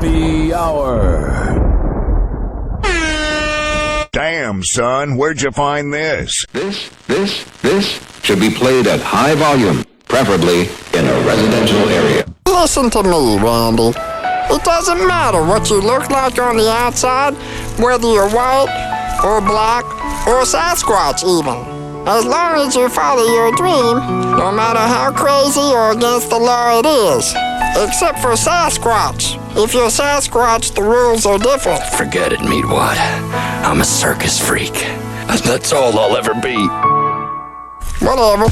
Hoppe Hour. Damn, son, where'd you find this? This should be played at high volume, preferably in a residential area. Listen to me, Randy. It doesn't matter what you look like on the outside, whether you're white or black or Sasquatch even. As long as you follow your dream, no matter how crazy or against the law it is. Except for Sasquatch. If you're Sasquatch, the rules are different. Forget it, Meatwad. I'm a circus freak. That's all I'll ever be. Whatever.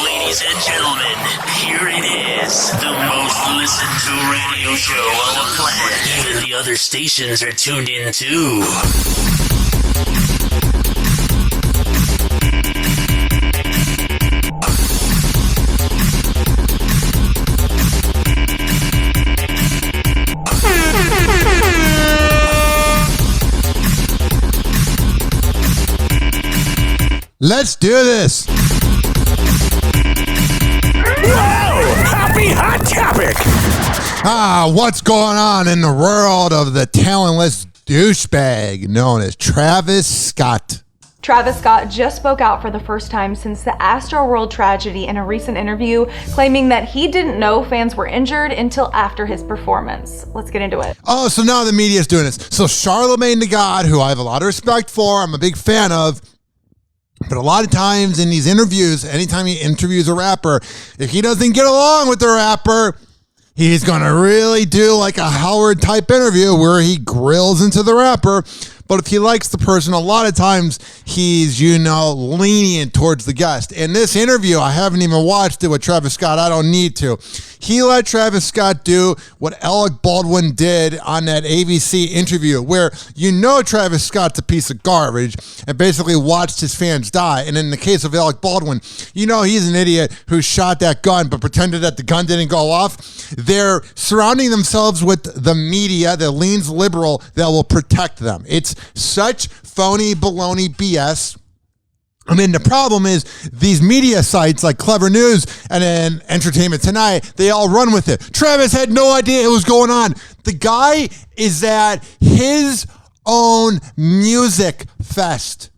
Ladies and gentlemen, here it is. The most listened to radio show on the planet. Even the other stations are tuned in too. Let's do this. Whoa! Happy hot topic! What's going on in the world of the talentless douchebag known as Travis Scott? Travis Scott just spoke out for the first time since the Astroworld tragedy in a recent interview, claiming that he didn't know fans were injured until after his performance. Let's get into it. Oh, so now the media's doing this. So Charlamagne the God, who I have a lot of respect for, I'm a big fan of, but a lot of times in these interviews, anytime he interviews a rapper, if he doesn't get along with the rapper, he's going to really do like a Howard type interview where he grills into the rapper. But if he likes the person, a lot of times he's, lenient towards the guest. In this interview, I haven't even watched it with Travis Scott. I don't need to. He let Travis Scott do what Alec Baldwin did on that ABC interview, where Travis Scott's a piece of garbage and basically watched his fans die. And in the case of Alec Baldwin, he's an idiot who shot that gun but pretended that the gun didn't go off. They're surrounding themselves with the media that leans liberal that will protect them. It's such phony baloney BS. I mean, the problem is these media sites like Clever News and then Entertainment Tonight, they all run with it. Travis had no idea it was going on. The guy is at his own music fest.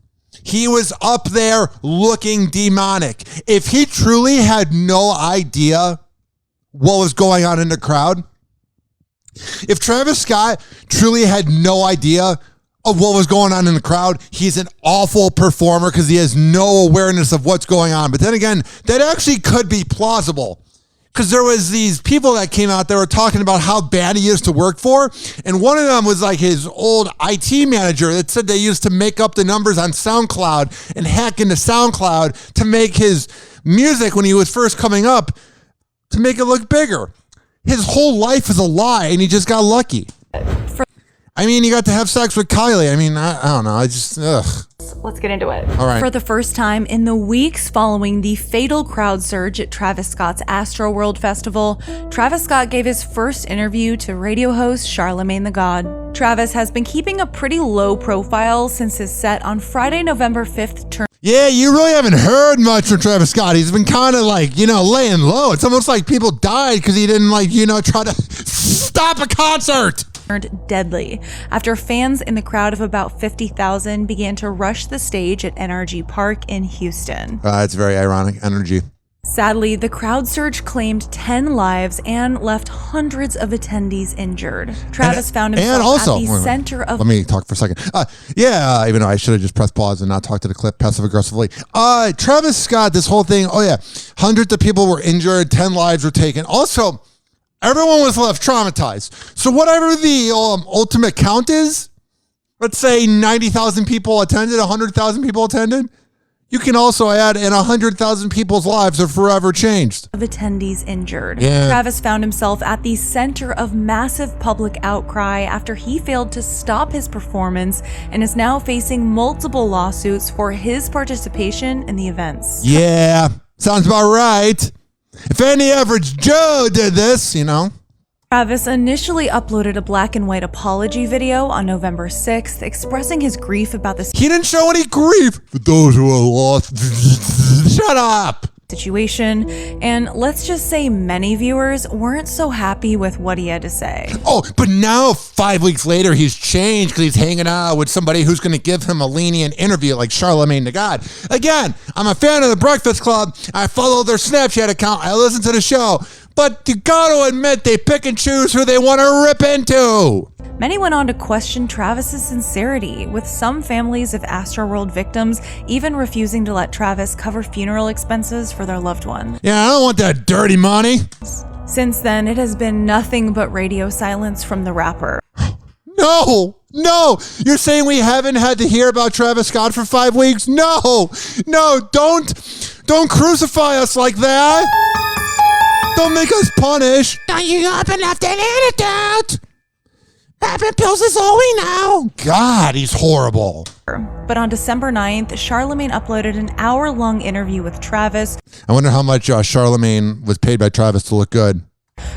He was up there looking demonic. If he truly had no idea what was going on in the crowd, if Travis Scott truly had no idea of what was going on in the crowd, he's an awful performer because he has no awareness of what's going on. But then again, that actually could be plausible because there was these people that came out there were talking about how bad he is to work for. And one of them was like his old IT manager that said they used to make up the numbers on SoundCloud and hack into SoundCloud to make his music when he was first coming up to make it look bigger. His whole life is a lie and he just got lucky. He got to have sex with Kylie. I don't know. Let's get into it. All right. For the first time in the weeks following the fatal crowd surge at Travis Scott's Astroworld Festival, Travis Scott gave his first interview to radio host Charlamagne the God. Travis has been keeping a pretty low profile since his set on Friday, November 5th. Yeah, you really haven't heard much from Travis Scott. He's been kind of laying low. It's almost like people died because he didn't try to stop a concert. Deadly after fans in the crowd of about 50,000 began to rush the stage at NRG Park in Houston. It's very ironic. Energy. Sadly, the crowd surge claimed 10 lives and left hundreds of attendees injured. Travis found himself at the center of... Let me talk for a second. Even though I should have just pressed pause and not talked to the clip passive-aggressively. Travis Scott, this whole thing, hundreds of people were injured, 10 lives were taken. Also, everyone was left traumatized. So whatever the ultimate count is, let's say 90,000 people attended, 100,000 people attended, you can also add in 100,000 people's lives are forever changed. Of attendees injured. Yeah. Travis found himself at the center of massive public outcry after he failed to stop his performance and is now facing multiple lawsuits for his participation in the events. Yeah, sounds about right. If any average Joe did this, Travis initially uploaded a black and white apology video on November 6th, expressing his grief about this. He didn't show any grief for those who are lost. Shut up. situation, and let's just say many viewers weren't so happy with what he had to say. Oh, but now 5 weeks later, he's changed because he's hanging out with somebody who's going to give him a lenient interview like Charlamagne the God. Again, I'm a fan of the Breakfast Club. I follow their Snapchat account. I listen to the show. But you gotta admit, they pick and choose who they want to rip into. Many went on to question Travis's sincerity, with some families of Astroworld victims even refusing to let Travis cover funeral expenses for their loved one. Yeah, I don't want that dirty money. Since then, it has been nothing but radio silence from the rapper. No, you're saying we haven't had to hear about Travis Scott for 5 weeks? No, don't crucify us like that. Don't make us punish. Now you up enough to antidote. Having pills is all we know. God, he's horrible. But on December 9th, Charlamagne uploaded an hour-long interview with Travis. I wonder how much Charlamagne was paid by Travis to look good.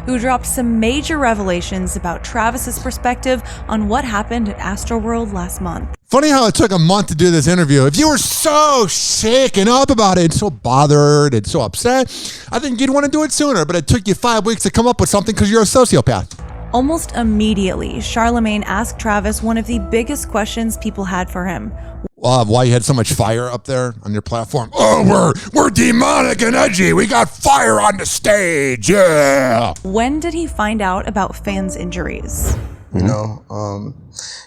Who dropped some major revelations about Travis's perspective on what happened at Astroworld last month. Funny how it took a month to do this interview. If you were so shaken up about it and so bothered and so upset, I think you'd want to do it sooner, but it took you 5 weeks to come up with something because you're a sociopath. Almost immediately, Charlamagne asked Travis one of the biggest questions people had for him. Why you had so much fire up there on your platform? Oh, we're demonic and edgy. We got fire on the stage, yeah. When did he find out about fans' injuries? You know,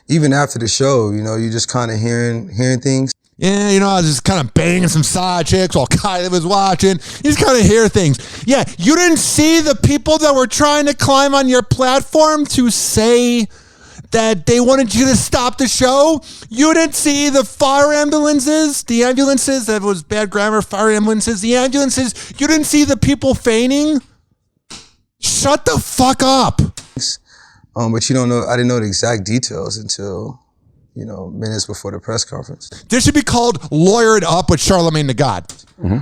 even after the show, you know, you just kind of hearing things. Yeah, you know, I was just kind of banging some side chicks while Kylie was watching. You just kind of hear things. Yeah, you didn't see the people that were trying to climb on your platform to say that they wanted you to stop the show? You didn't see the fire ambulances, that was bad grammar, fire ambulances, the ambulances. You didn't see the people fainting? Shut the fuck up. But you don't know, I didn't know the exact details until, you know, minutes before the press conference. This should be called Lawyered Up with Charlamagne the God. Mm-hmm.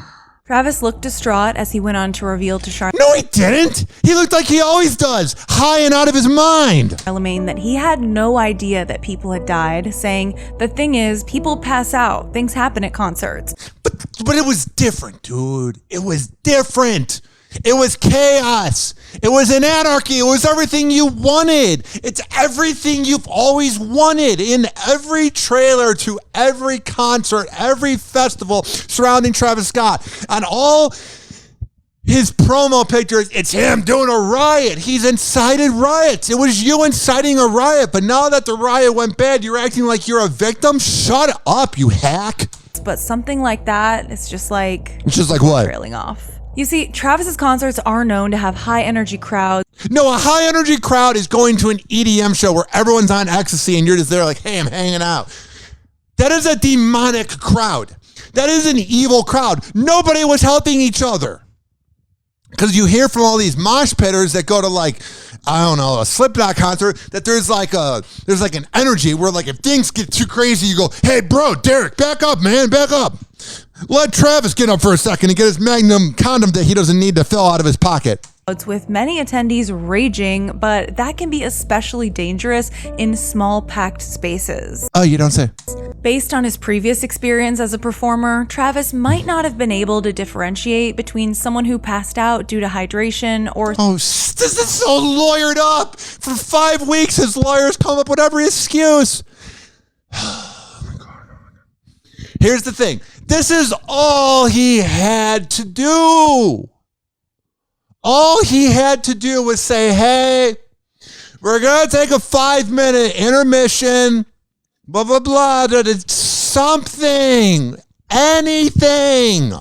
Travis looked distraught as he went on to reveal to Charlamagne. No, he didn't. He looked like he always does, high and out of his mind. Charlamagne that he had no idea that people had died, saying, the thing is, people pass out. Things happen at concerts. But it was different, dude. It was different. It was chaos. It was an anarchy. It was everything you wanted. It's everything you've always wanted in every trailer to every concert, every festival surrounding Travis Scott. On all his promo pictures, it's him doing a riot. He's incited riots. It was you inciting a riot. But now that the riot went bad, you're acting like you're a victim? Shut up, you hack. But something like that, it's just like what? Trailing off. You see, Travis's concerts are known to have high energy crowds. No, a high energy crowd is going to an EDM show where everyone's on ecstasy and you're just there like, hey, I'm hanging out. That is a demonic crowd. That is an evil crowd. Nobody was helping each other. Because you hear from all these mosh pitters that go to like, I don't know, a Slipknot concert, that there's like an energy where like if things get too crazy, you go, hey bro, Derek, back up, man, back up. Let Travis get up for a second and get his Magnum condom that he doesn't need to fill out of his pocket. With many attendees raging, but that can be especially dangerous in small packed spaces. Oh, you don't say. Based on his previous experience as a performer, Travis might not have been able to differentiate between someone who passed out due to hydration or... Oh, this is so lawyered up. For 5 weeks, his lawyers come up with every excuse. Oh my God. Here's the thing. This is all he had to do. All he had to do was say, hey, we're going to take a 5-minute intermission, blah, blah, blah, something, anything.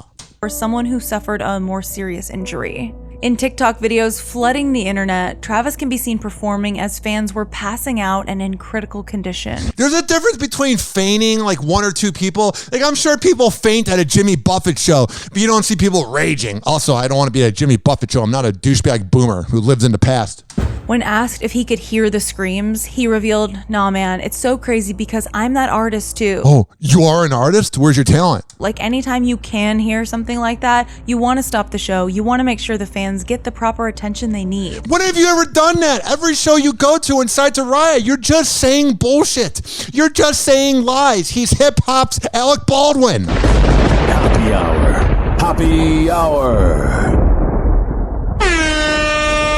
Or someone who suffered a more serious injury. In TikTok videos flooding the internet, Travis can be seen performing as fans were passing out and in critical condition. There's a difference between feigning like 1 or 2 people. Like I'm sure people faint at a Jimmy Buffett show, but you don't see people raging. Also, I don't want to be at a Jimmy Buffett show. I'm not a douchebag boomer who lives in the past. When asked if he could hear the screams, he revealed, nah man, it's so crazy because I'm that artist too. Oh, you are an artist? Where's your talent? Like anytime you can hear something like that, you want to stop the show. You want to make sure the fans get the proper attention they need. When have you ever done that? Every show you go to inside to Riot, you're just saying bullshit. You're just saying lies. He's hip hop's Alec Baldwin. Hoppe Hour. Hoppe Hour.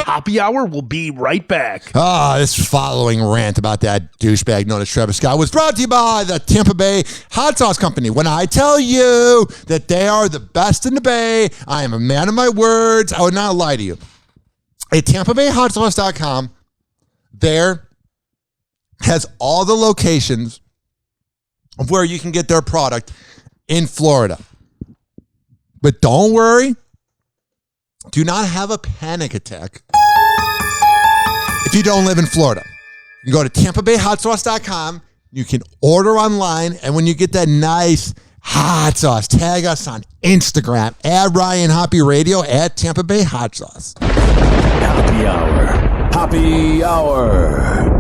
Hoppe Hour will be right back. This following rant about that douchebag known as Travis Scott was brought to you by the Tampa Bay Hot Sauce Company. When I tell you that they are the best in the Bay, I am a man of my words. I would not lie to you. At TampaBayHotSauce.com, there has all the locations of where you can get their product in Florida. But don't worry. Do not have a panic attack if you don't live in Florida. You can go to TampaBayHotSauce.com. You can order online. And when you get that nice hot sauce, tag us on Instagram at Ryan Hoppe Radio at Tampa Bay Hot Sauce. Hoppe Hour. Hoppe Hour.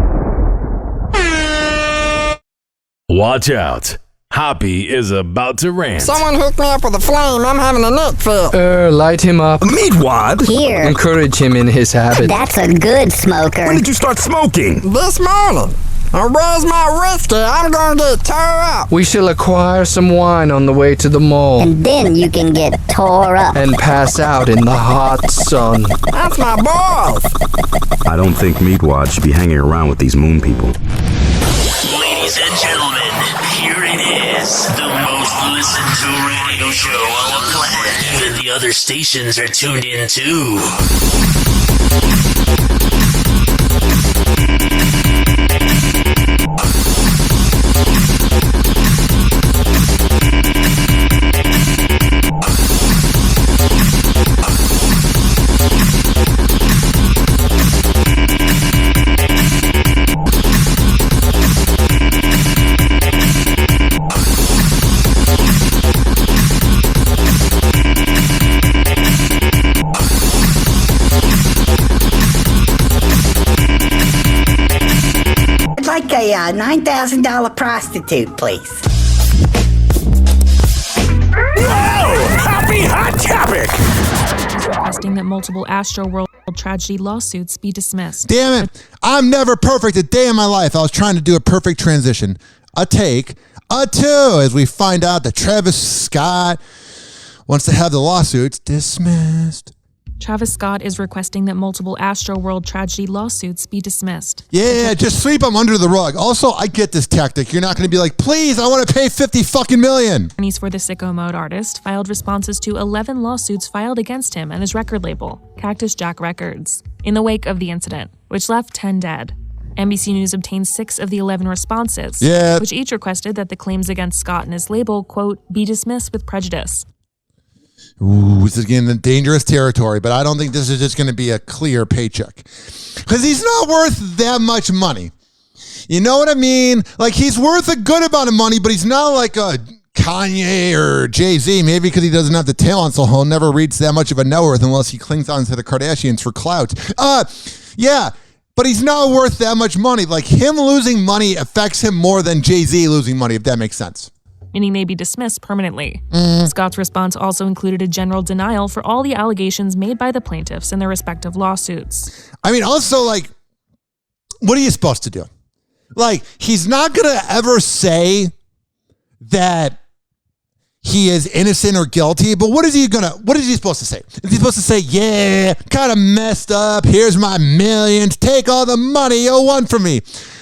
Watch out. Hoppe is about to rant. Someone hook me up with a flame. I'm having a neck fit. Light him up. Meatwad. Here. Encourage him in his habit. That's a good smoker. When did you start smoking? This morning. Where's my whiskey? I'm gonna get tore up. We shall acquire some wine on the way to the mall. And then you can get tore up. And pass out in the hot sun. That's my boys. I don't think Meatwad should be hanging around with these moon people. Ladies and gentlemen, here it is. The most listened to radio show on the planet. Even the other stations are tuned in too. Like a $9,000 prostitute, please. Whoa! Hoppe Hot Topic! Requesting that multiple Astroworld tragedy lawsuits be dismissed. Damn it. I'm never perfect a day in my life. I was trying to do a perfect transition. A take, a two, as we find out that Travis Scott wants to have the lawsuits dismissed. Travis Scott is requesting that multiple Astroworld tragedy lawsuits be dismissed. Yeah, just sweep them under the rug. Also, I get this tactic. You're not going to be like, please, I want to pay $50 million. Attorneys for the Sicko Mode artist filed responses to 11 lawsuits filed against him and his record label, Cactus Jack Records, in the wake of the incident, which left 10 dead. NBC News obtained 6 of the 11 responses, which each requested that the claims against Scott and his label, quote, be dismissed with prejudice. Ooh, this is getting into dangerous territory, but I don't think this is just going to be a clear paycheck. Because he's not worth that much money. You know what I mean? Like, he's worth a good amount of money, but he's not like a Kanye or Jay-Z, maybe because he doesn't have the talent, so he'll never reach that much of a net worth unless he clings on to the Kardashians for clout. Yeah, but he's not worth that much money. Like, him losing money affects him more than Jay-Z losing money, if that makes sense. And he may be dismissed permanently. Scott's response also included a general denial for all the allegations made by the plaintiffs in their respective lawsuits. I mean, also, like, what are you supposed to do? Like, he's not going to ever say that he is innocent or guilty, but what is he supposed to say? Is he supposed to say, yeah, kind of messed up, here's my millions, take all the money you won from me?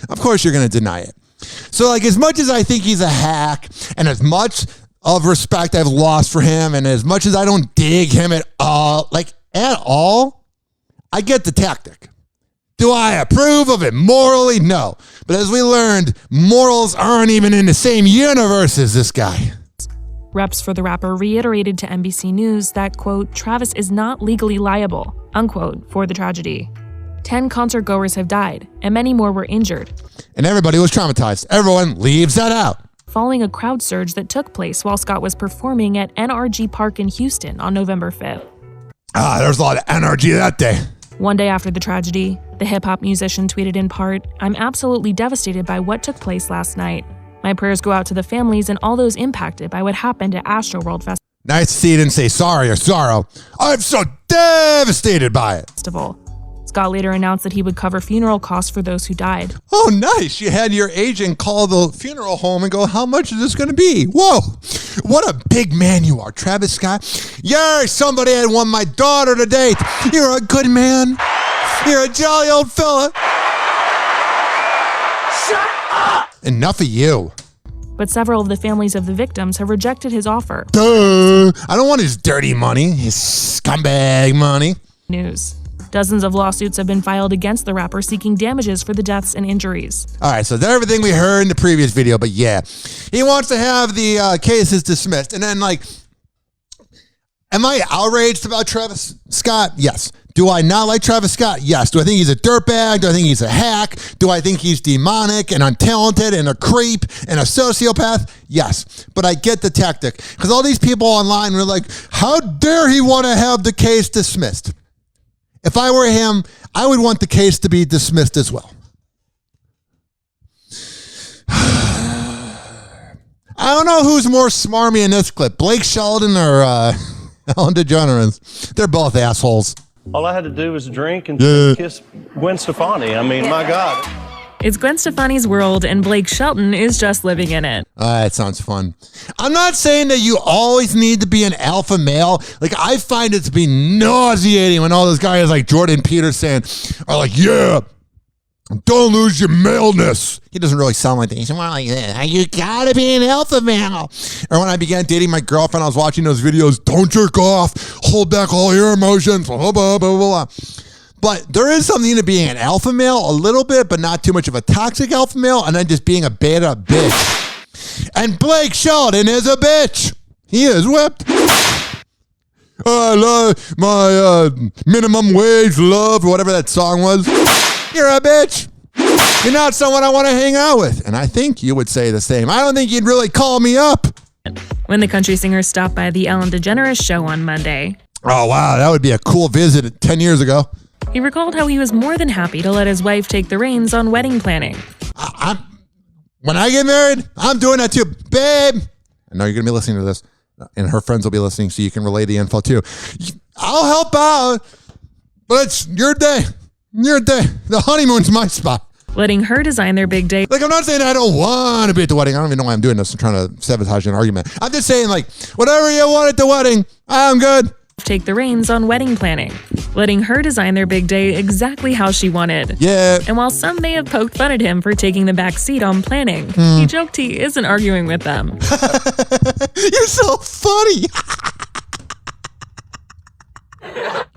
Of course you're going to deny it. So, like, as much as I think he's a hack, and as much of respect I've lost for him, and as much as I don't dig him at all, I get the tactic. Do I approve of it morally? No. But as we learned, morals aren't even in the same universe as this guy. Reps for the rapper reiterated to NBC News that, quote, Travis is not legally liable, unquote, for the tragedy. 10 concert-goers have died, and many more were injured. And everybody was traumatized. Everyone leaves that out. Following a crowd surge that took place while Scott was performing at NRG Park in Houston on November 5th. There was a lot of energy that day. One day after the tragedy, the hip-hop musician tweeted in part, I'm absolutely devastated by what took place last night. My prayers go out to the families and all those impacted by what happened at Astroworld Festival. Nice to see you didn't say sorry or sorrow. I'm so devastated by it. Scott Scott later announced that he would cover funeral costs for those who died. Oh, nice. You had your agent call the funeral home and go, how much is this going to be? Whoa. What a big man you are, Travis Scott. You're somebody I want my daughter to date. You're a good man. You're a jolly old fella. Shut up! Enough of you. But several of the families of the victims have rejected his offer. Duh. I don't want his dirty money, his scumbag money. News. Dozens of lawsuits have been filed against the rapper seeking damages for the deaths and injuries. All right, so that's everything we heard in the previous video, but yeah. He wants to have the cases dismissed. And then, like, am I outraged about Travis Scott? Yes. Do I not like Travis Scott? Yes. Do I think he's a dirtbag? Do I think he's a hack? Do I think he's demonic and untalented and a creep and a sociopath? Yes. But I get the tactic. Because all these people online were like, how dare he want to have the case dismissed? If I were him, I would want the case to be dismissed as well. I don't know who's more smarmy in this clip, Blake Shelton or Ellen DeGeneres. They're both assholes. All I had to do was drink and kiss Gwen Stefani. I mean, my God. It's Gwen Stefani's world, and Blake Shelton is just living in it. That sounds fun. I'm not saying that you always need to be an alpha male. Like, I find it to be nauseating when all those guys like Jordan Peterson are like, yeah, don't lose your maleness. He doesn't really sound like that. He's more like, you gotta be an alpha male. Or when I began dating my girlfriend, I was watching those videos, don't jerk off, hold back all your emotions, blah, blah, blah, blah, blah. But there is something to being an alpha male, a little bit, but not too much of a toxic alpha male, and then just being a beta bitch. And Blake Shelton is a bitch. He is whipped. I love my minimum wage love, or whatever that song was. You're a bitch. You're not someone I want to hang out with. And I think you would say the same. I don't think you'd really call me up. When the country singer stopped by the Ellen DeGeneres show on Monday. Oh, wow. That would be a cool visit 10 years ago. He recalled how he was more than happy to let his wife take the reins on wedding planning. When I get married, I'm doing that too. Babe, I know you're going to be listening to this, and her friends will be listening, so you can relay the info too. I'll help out, but it's your day. Your day. The honeymoon's my spot. Letting her design their big day. Like, I'm not saying I don't want to be at the wedding. I don't even know why I'm doing this. I'm trying to sabotage an argument. I'm just saying, like, whatever you want at the wedding, I'm good. Take the reins on wedding planning, letting her design their big day exactly how she wanted. Yeah. And while some may have poked fun at him for taking the back seat on planning, he joked he isn't arguing with them. You're so funny.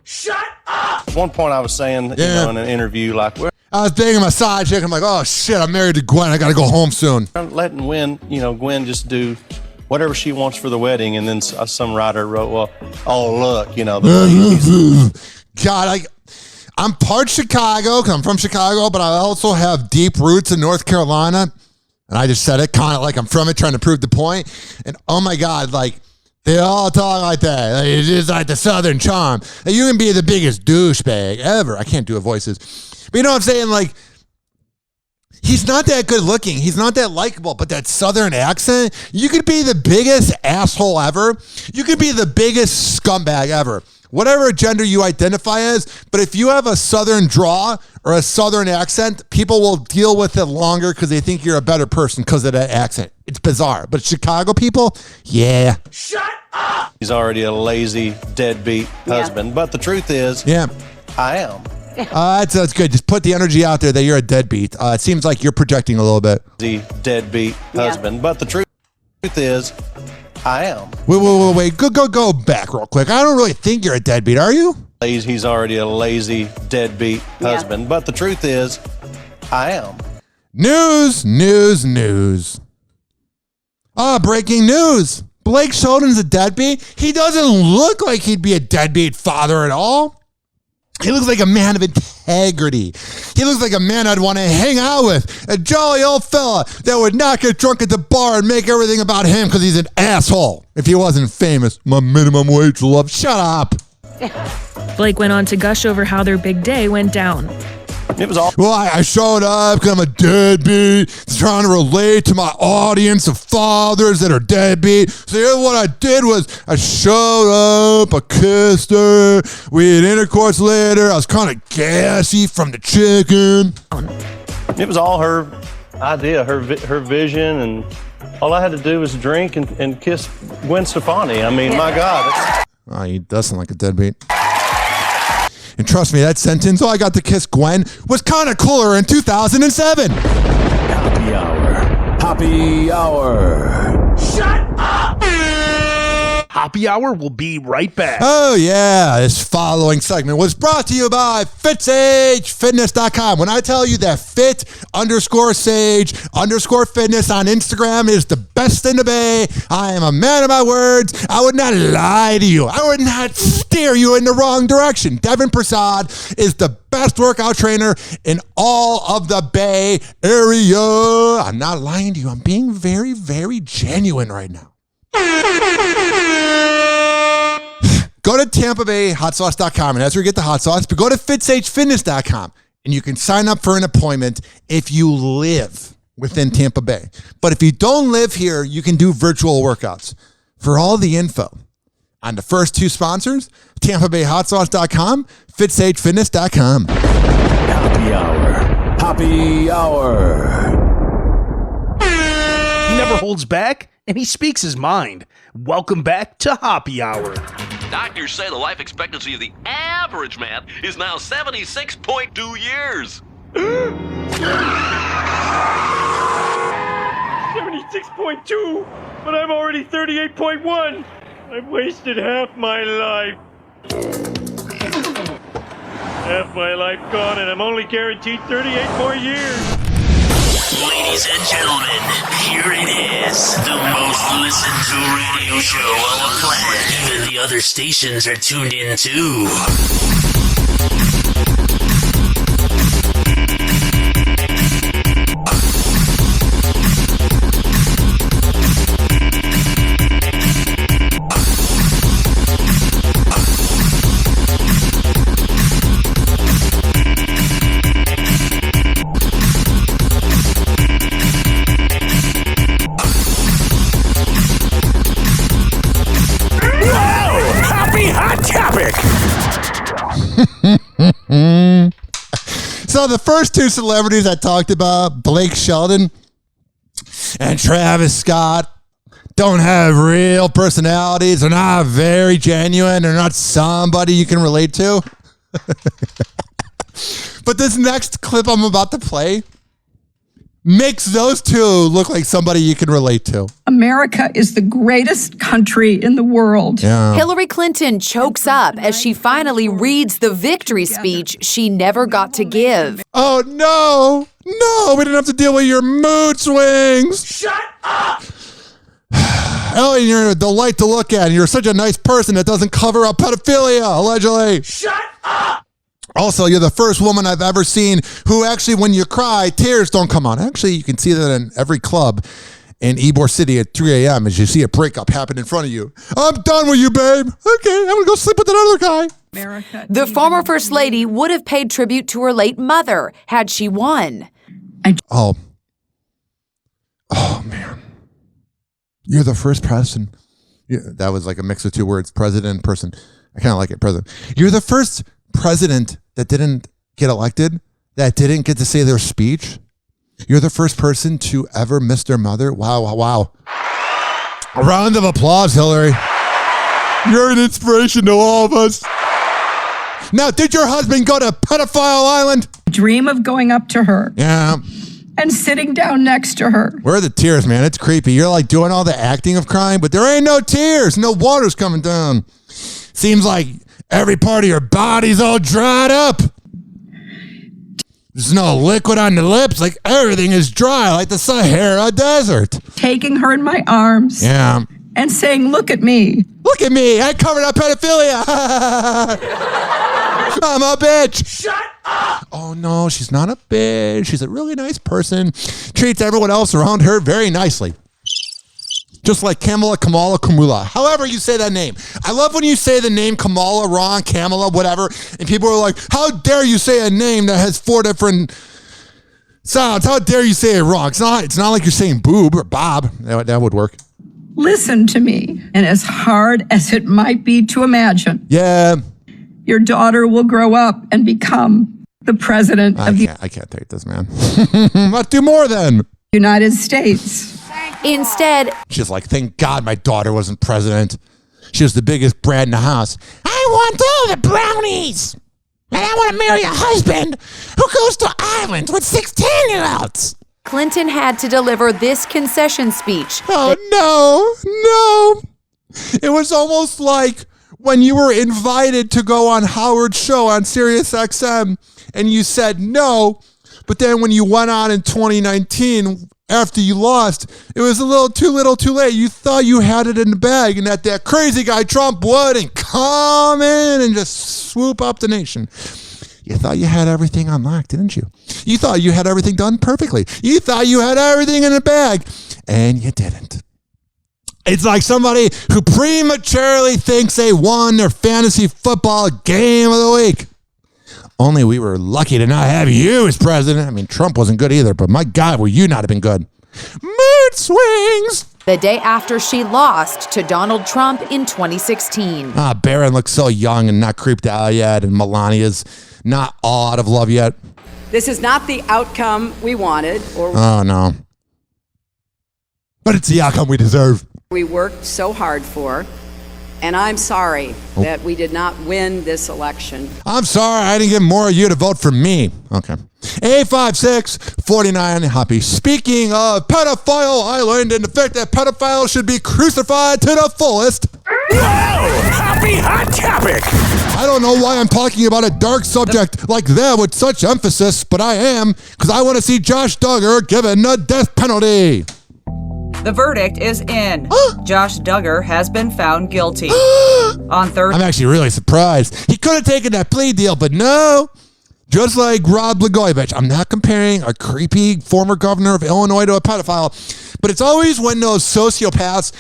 Shut up! At one point I was saying, in an interview, like, I was banging my side chick. I'm like, oh shit, I'm married to Gwen. I got to go home soon. Letting Gwen just do whatever she wants for the wedding, and then some writer wrote, well, oh, look, God, I'm part Chicago, because I'm from Chicago, but I also have deep roots in North Carolina, and I just said it kind of like I'm from it, trying to prove the point, and oh my God, like, they all talk like that. Like, it's just like the Southern charm. Like, you can be the biggest douchebag ever. I can't do voices. But you know what I'm saying? Like, he's not that good looking. He's not that likable, but that Southern accent, you could be the biggest asshole ever. You could be the biggest scumbag ever. Whatever gender you identify as, but if you have a Southern draw or a Southern accent, people will deal with it longer because they think you're a better person because of that accent. It's bizarre. But Chicago people, yeah. Shut up! He's already a lazy, deadbeat husband, but the truth is, I am. That's good. Just put the energy out there that you're a deadbeat. It seems like you're projecting a little bit. The deadbeat husband, but the truth is, I am. Wait. Go back real quick. I don't really think you're a deadbeat, are you? He's already a lazy, deadbeat husband, but the truth is, I am. News. Breaking news. Blake Shelton's a deadbeat. He doesn't look like he'd be a deadbeat father at all. He looks like a man of integrity. He looks like a man I'd want to hang out with. A jolly old fella that would not get drunk at the bar and make everything about him because he's an asshole. If he wasn't famous, my minimum wage love. Shut up. Blake went on to gush over how their big day went down. It was all. Well, I showed up because I'm a deadbeat, trying to relate to my audience of fathers that are deadbeat. So here's what I did was I showed up, I kissed her, we had intercourse later. I was kind of gassy from the chicken. It was all her idea, her vision, and all I had to do was drink and kiss Gwen Stefani. I mean, my God. Oh, he does sound like a deadbeat. And trust me, that sentence, I got to kiss Gwen, was kind of cooler in 2007. Hoppe Hour. Hoppe Hour. Shut up! Hoppe Hour will be right back. Oh, yeah. This following segment was brought to you by FitSageFitness.com. When I tell you that fit_sage_fitness on Instagram is the best in the Bay, I am a man of my words. I would not lie to you. I would not steer you in the wrong direction. Devin Prasad is the best workout trainer in all of the Bay Area. I'm not lying to you. I'm being very, very genuine right now. Go to TampaBayHotSauce.com, and that's where you get the hot sauce. But go to FitSageFitness.com, and you can sign up for an appointment if you live within Tampa Bay. But if you don't live here, you can do virtual workouts. For all the info on the first two sponsors, TampaBayHotSauce.com, FitSageFitness.com. Hoppe Hour. Hoppe Hour. He never holds back, and he speaks his mind. Welcome back to Hoppe Hour. Doctors say the life expectancy of the average man is now 76.2 years. 76.2, but I'm already 38.1. I've wasted half my life. Half my life gone, and I'm only guaranteed 38 more years. Ladies and gentlemen, here it is, the most listened to radio show on the planet. Even the other stations are tuned in too. So the first two celebrities I talked about, Blake Shelton and Travis Scott, don't have real personalities. They're not very genuine. They're not somebody you can relate to. But this next clip I'm about to play makes those two look like somebody you can relate to. America is the greatest country in the world. Yeah. Hillary Clinton chokes up as she finally reads the victory speech she never got to give. Oh, no. No, we didn't have to deal with your mood swings. Shut up! Ellie, you're a delight to look at. And you're such a nice person that doesn't cover up pedophilia, allegedly. Shut up! Also, you're the first woman I've ever seen who actually, when you cry, tears don't come out. Actually, you can see that in every club in Ybor City at 3 a.m. as you see a breakup happen in front of you. I'm done with you, babe. Okay, I'm going to go sleep with that other guy. The former First Lady would have paid tribute to her late mother had she won. Oh, man. You're the first person. Yeah, that was like a mix of two words, president and person. I kind of like it, president. You're the first president that didn't get elected, that didn't get to say their speech. You're the first person to ever miss their mother. Wow, wow, wow. A round of applause, Hillary. You're an inspiration to all of us. Now, did your husband go to Pedophile Island? Dream of going up to her. Yeah. And sitting down next to her. Where are the tears, man? It's creepy. You're like doing all the acting of crying, but there ain't no tears. No water's coming down. Seems like every part of your body's all dried up. There's no liquid on the lips. Like everything is dry, like the Sahara Desert. Taking her in my arms. Yeah. And saying, look at me. Look at me. I covered up pedophilia. I'm a bitch. Shut up. Oh, no, she's not a bitch. She's a really nice person. Treats everyone else around her very nicely. Just like Kamala. However you say that name. I love when you say the name Kamala wrong, Kamala, whatever, and people are like, how dare you say a name that has 4 different sounds? How dare you say it wrong? It's not like you're saying boob or bob. That would work. Listen to me, and as hard as it might be to imagine, your daughter will grow up and become the president of the I can't take this, man. Let's do more then. United States. Instead, she's like, thank God my daughter wasn't president. She was the biggest brat in the house. I want all the brownies. And I want to marry a husband who goes to islands with 6 10-year-olds. Clinton had to deliver this concession speech. Oh, no. It was almost like when you were invited to go on Howard's show on Sirius XM and you said no, but then when you went on in 2019, after you lost, it was a little too late. You thought you had it in the bag and that crazy guy Trump wouldn't come in and just swoop up the nation. You thought you had everything unlocked, didn't you? You thought you had everything done perfectly. You thought you had everything in the bag, and you didn't. It's like somebody who prematurely thinks they won their fantasy football game of the week. Only we were lucky to not have you as president. I mean, Trump wasn't good either, but my God, will you not have been good? Mood swings. The day after she lost to Donald Trump in 2016. Barron looks so young and not creeped out yet, and Melania's not all out of love yet. This is not the outcome we wanted or oh, no. But it's the outcome we deserve. We worked so hard for, and I'm sorry that we did not win this election. I'm sorry I didn't get more of you to vote for me. Okay. 856-49 Hoppe. Speaking of pedophile island and the fact that pedophiles should be crucified to the fullest. Whoa! Happy hot topic! I don't know why I'm talking about a dark subject like that with such emphasis, but I am, because I want to see Josh Duggar given a death penalty. The verdict is in. Josh Duggar has been found guilty. On Thursday. I'm actually really surprised. He could have taken that plea deal, but no. Just like Rod Blagojevich, I'm not comparing a creepy former governor of Illinois to a pedophile, but it's always when those sociopaths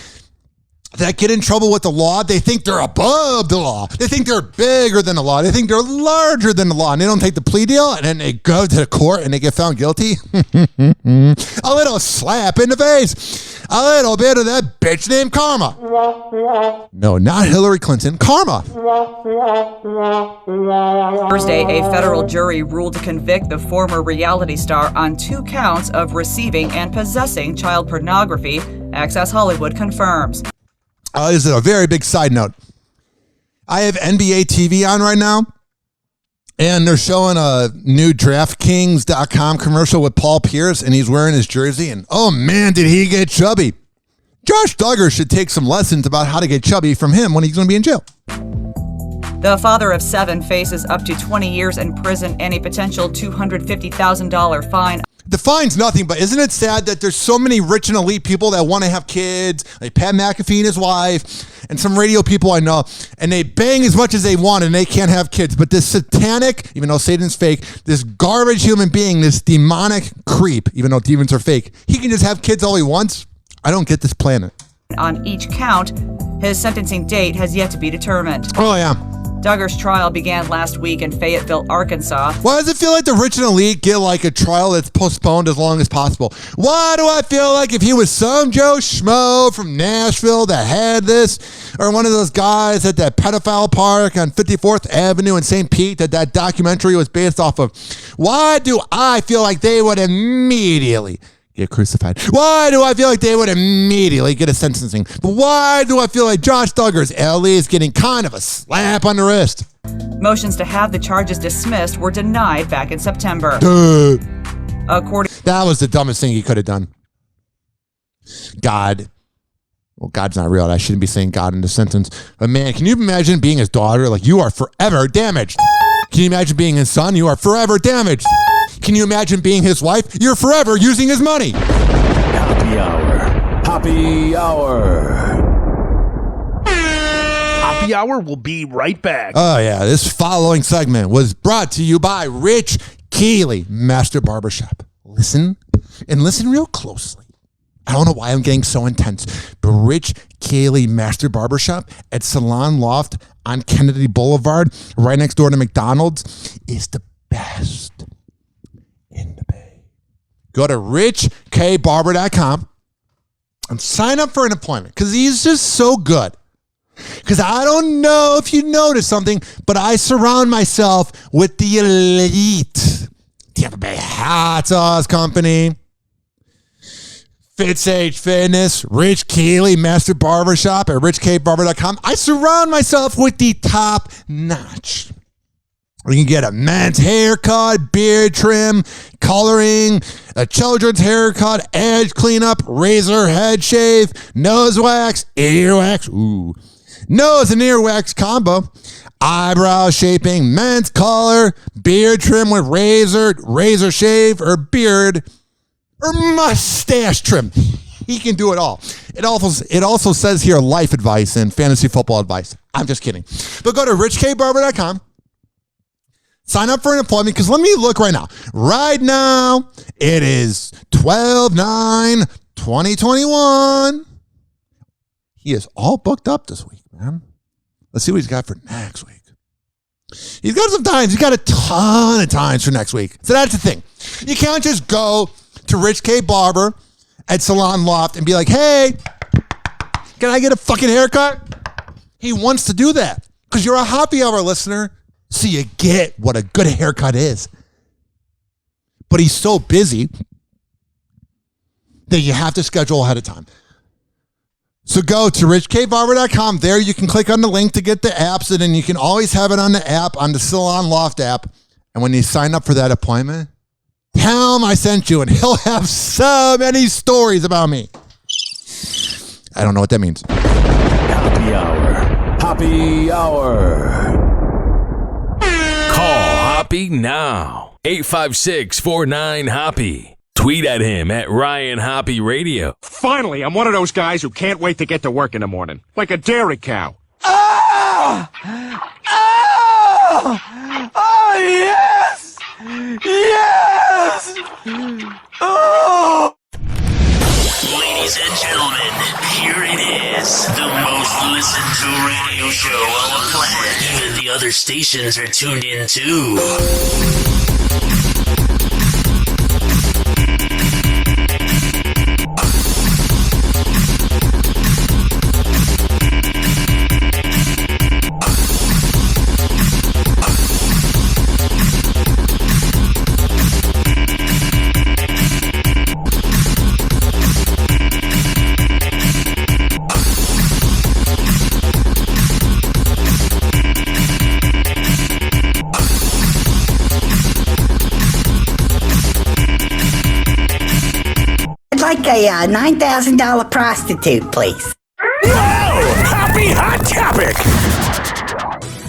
that get in trouble with the law, they think they're above the law. They think they're bigger than the law. They think they're larger than the law, and they don't take the plea deal, and then they go to the court and they get found guilty. A little slap in the face. A little bit of that bitch named Karma. No, not Hillary Clinton. Karma. Thursday, a federal jury ruled to convict the former reality star on 2 counts of receiving and possessing child pornography, Access Hollywood confirms. This is a very big side note. I have NBA TV on right now, and they're showing a new DraftKings.com commercial with Paul Pierce, and he's wearing his jersey, and oh man, did he get chubby. Josh Duggar should take some lessons about how to get chubby from him when he's going to be in jail. The father of 7 faces up to 20 years in prison and a potential $250,000 fine. The fine's nothing, but isn't it sad that there's so many rich and elite people that want to have kids, like Pat McAfee and his wife, and some radio people I know, and they bang as much as they want and they can't have kids. But this satanic, even though Satan's fake, this garbage human being, this demonic creep, even though demons are fake, he can just have kids all he wants. I don't get this planet. On each count, his sentencing date has yet to be determined. Oh, yeah. Duggar's trial began last week in Fayetteville, Arkansas. Why does it feel like the rich and elite get like a trial that's postponed as long as possible? Why do I feel like if he was some Joe Schmo from Nashville that had this, or one of those guys at that pedophile park on 54th Avenue in St. Pete that documentary was based off of, why do I feel like they would immediately get crucified? Why do I feel like they would immediately get a sentencing? But why do I feel like Josh Duggar's LE is getting kind of a slap on the wrist? Motions to have the charges dismissed were denied back in September. That was the dumbest thing he could have done. God. Well, God's not real. I shouldn't be saying God in the sentence. But man, can you imagine being his daughter? Like, you are forever damaged. Can you imagine being his son? You are forever damaged. Can you imagine being his wife? You're forever using his money. Hoppe Hour. Hoppe Hour. Hoppe Hour will be right back. Oh, yeah. This following segment was brought to you by Rich Keeley, Master Barbershop. Listen, and listen real closely. I don't know why I'm getting so intense, but Rich Cayley Master Barbershop at Salon Loft on Kennedy Boulevard, right next door to McDonald's, is the best in the Bay. Go to richkbarber.com and sign up for an appointment because he's just so good. Because I don't know if you noticed something, but I surround myself with the elite Tampa Bay Hot Sauce Company, FitzH Fitness, Rich Cayley Master Barbershop at richkbarber.com. I surround myself with the top notch. You can get a men's haircut, beard trim, coloring, a children's haircut, edge cleanup, razor head shave, nose wax, ear wax, nose and ear wax combo, eyebrow shaping, men's color, beard trim with razor shave, or beard, or mustache trim. He can do it all. It also says here life advice and fantasy football advice. I'm just kidding. But go to richkbarber.com. Sign up for an appointment because let me look right now. Right now, it is 12/9/2021. He is all booked up this week, man. Let's see what he's got for next week. He's got some times. He's got a ton of times for next week. So that's the thing. You can't just go to Rich K. Barber at Salon Loft and be like, hey, can I get a fucking haircut? He wants to do that because you're a Hoppe Hour listener, so you get what a good haircut is. But he's so busy that you have to schedule ahead of time. So go to richkbarber.com. There you can click on the link to get the apps, and then you can always have it on the app, on the Salon Loft app. And when you sign up for that appointment, tell him I sent you, and he'll have so many stories about me. I don't know what that means. Hoppe Hour. Hoppe Hour. Call Hoppe now. 856-49-HOPPE. Tweet at him at Ryan Hoppe Radio. Finally, I'm one of those guys who can't wait to get to work in the morning. Like a dairy cow. Oh! Oh! Oh, yes! Yes! Oh! Ladies and gentlemen, here it is. The most listened to radio show on the planet. Even the other stations are tuned in too. Like a $9,000 prostitute, please. Happy Hot Topic!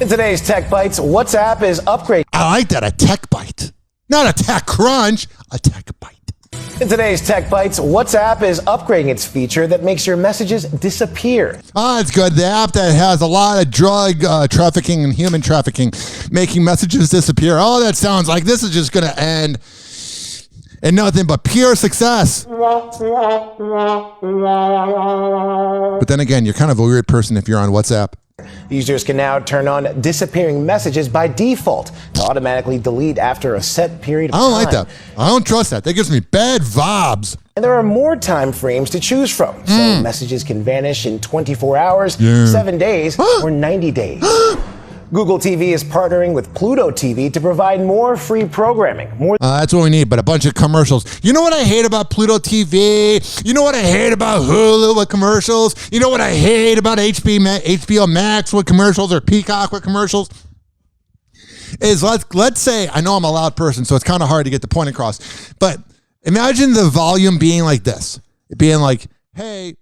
In today's Tech Bites, WhatsApp is upgrading. I like that, a tech bite. Not a tech crunch, a tech bite. In today's Tech Bites, WhatsApp is upgrading its feature that makes your messages disappear. It's good. The app that has a lot of drug trafficking and human trafficking, making messages disappear. Oh, that sounds like this is just going to end in nothing but pure success. But then again, you're kind of a weird person if you're on WhatsApp. Users can now turn on disappearing messages by default to automatically delete after a set period of time. I don't like that. I don't trust that. That gives me bad vibes. And there are more time frames to choose from. So messages can vanish in 24 hours, 7 days, or 90 days. Google TV is partnering with Pluto TV to provide more free programming. That's what we need, but a bunch of commercials. You know what I hate about Pluto TV? You know what I hate about Hulu with commercials? You know what I hate about HBO Max with commercials or Peacock with commercials? Is let's say, I know I'm a loud person, so it's kind of hard to get the point across, but imagine the volume being like this. It being like, hey,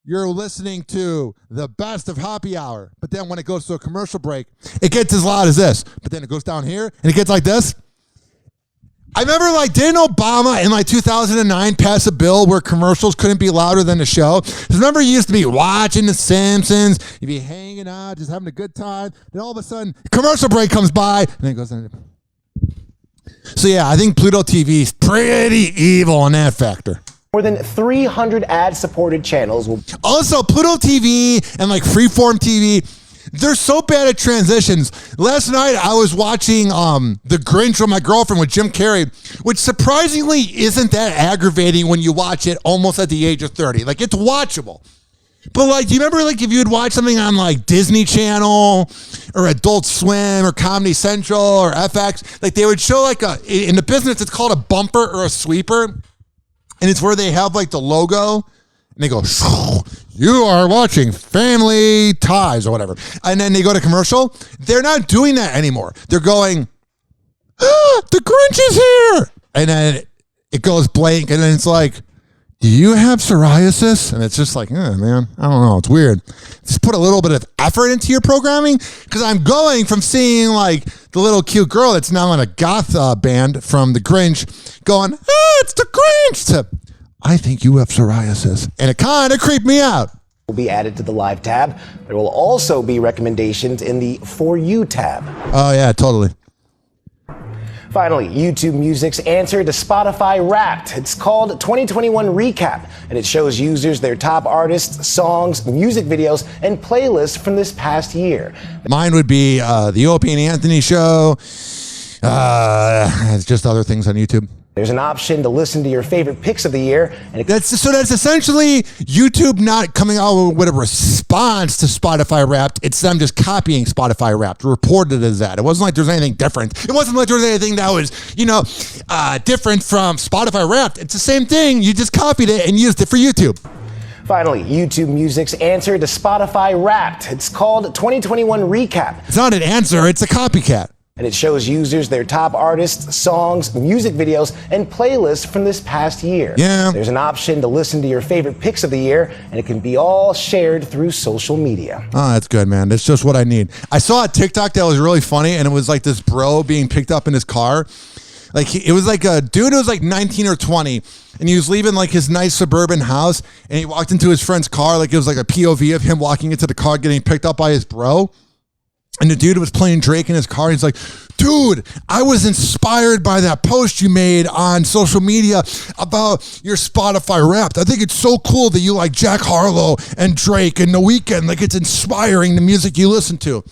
you're listening to the best of Hoppe Hour. But then when it goes to a commercial break, it gets as loud as this. But then it goes down here and it gets like this. I remember, didn't Obama in 2009 pass a bill where commercials couldn't be louder than the show? Because remember, you used to be watching The Simpsons, you'd be hanging out, just having a good time. Then all of a sudden, commercial break comes by and then it goes down. So yeah, I think Pluto TV is pretty evil on that factor. More than 300 ad-supported channels will... Also, Pluto TV and like Freeform TV, they're so bad at transitions. Last night, I was watching The Grinch with my girlfriend with Jim Carrey, which surprisingly isn't that aggravating when you watch it almost at the age of 30. Like, it's watchable. But like, do you remember like if you would watch something on like Disney Channel or Adult Swim or Comedy Central or FX, like they would show like in the business, it's called a bumper or a sweeper. And it's where they have like the logo and they go, you are watching Family Ties or whatever. And then they go to commercial. They're not doing that anymore. They're going, the Grinch is here. And then it goes blank. And then it's like, do you have psoriasis? And it's just like, man, I don't know. It's weird. Just put a little bit of effort into your programming, because I'm going from seeing like the little cute girl that's now in a goth band from The Grinch going, it's The Grinch, to I think you have psoriasis. And it kind of creeped me out. Will be added to the Live tab. There will also be recommendations in the For You tab. Oh, yeah, totally. Finally, YouTube Music's answer to Spotify Wrapped. It's called 2021 Recap, and it shows users their top artists, songs, music videos, and playlists from this past year. Mine would be the Opie and Anthony Show. It's just other things on YouTube. There's an option to listen to your favorite picks of the year. And that's essentially YouTube not coming out with a response to Spotify Wrapped. It's them just copying Spotify Wrapped, reported as that. It wasn't like there's anything different. It wasn't like there was anything that was, different from Spotify Wrapped. It's the same thing. You just copied it and used it for YouTube. Finally, YouTube Music's answer to Spotify Wrapped. It's called 2021 Recap. It's not an answer. It's a copycat. And it shows users their top artists, songs, music videos, and playlists from this past year. Yeah. There's an option to listen to your favorite picks of the year, and it can be all shared through social media. Oh, that's good, man. That's just what I need. I saw a TikTok that was really funny, and it was like this bro being picked up in his car. Like it was like a dude who was like 19 or 20, and he was leaving like his nice suburban house, and he walked into his friend's car. Like it was like a POV of him walking into the car, getting picked up by his bro. And the dude was playing Drake in his car. He's like, dude, I was inspired by that post you made on social media about your Spotify Wrapped. I think it's so cool that you like Jack Harlow and Drake and The Weeknd. Like, it's inspiring, the music you listen to.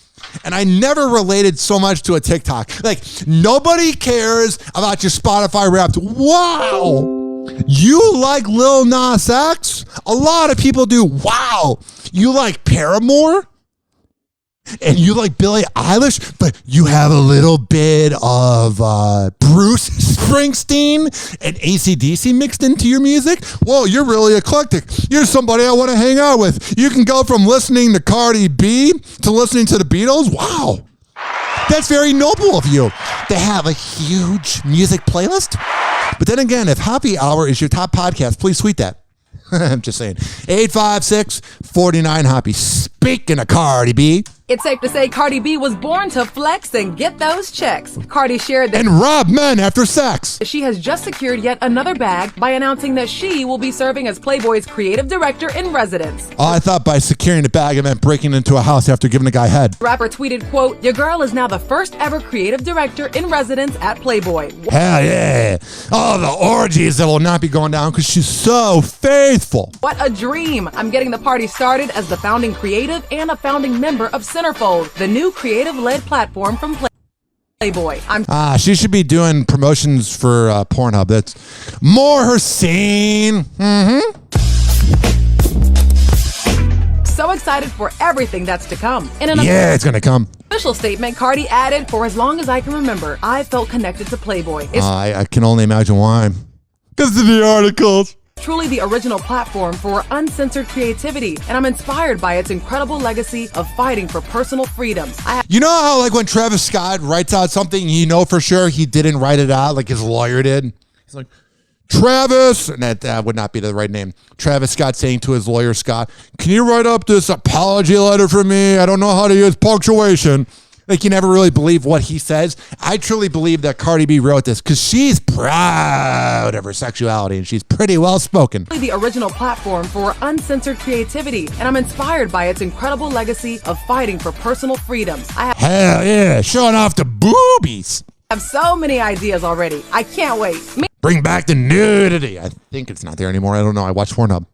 And I never related so much to a TikTok. Like, nobody cares about your Spotify Wrapped. Wow. You like Lil Nas X? A lot of people do. Wow. You like Paramore? And you like Billie Eilish, but you have a little bit of Bruce Springsteen and AC/DC mixed into your music? Whoa, you're really eclectic. You're somebody I want to hang out with. You can go from listening to Cardi B to listening to the Beatles? Wow. That's very noble of you to have a huge music playlist. But then again, if Hoppe Hour is your top podcast, please tweet that. I'm just saying. 856-49-HOPPE. Speaking of Cardi B. It's safe to say Cardi B was born to flex and get those checks. Cardi shared that... And rob men after sex. She has just secured yet another bag by announcing that she will be serving as Playboy's creative director in residence. Oh, I thought by securing the bag, it meant breaking into a house after giving a guy head. Rapper tweeted, quote, "Your girl is now the first ever creative director in residence at Playboy." Hell yeah. Oh, the orgies that will not be going down because she's so faithful. What a dream. I'm getting the party started as the founding creative and a founding member of Centerfold, the new creative-led platform from Playboy. She should be doing promotions for Pornhub. That's more her scene. So excited for everything that's to come. In an it's gonna come. Official statement, Cardi added, "For as long as I can remember, I felt connected to Playboy. It's I can only imagine why. Because of the articles. Truly the original platform for uncensored creativity, and I'm inspired by its incredible legacy of fighting for personal freedoms." You know how like when Travis Scott writes out something, you know for sure he didn't write it out, like his lawyer did? He's like, Travis, and that would not be the right name. Travis Scott saying to his lawyer, Scott, "Can you write up this apology letter for me? I don't know how to use punctuation." Like, you never really believe what he says. I truly believe that Cardi B wrote this because she's proud of her sexuality and she's pretty well spoken. The original platform for uncensored creativity, and I'm inspired by its incredible legacy of fighting for personal freedoms. Hell yeah, showing off the boobies. I have so many ideas already. I can't wait. Bring back the nudity. I think it's not there anymore. I don't know. I watched Pornhub.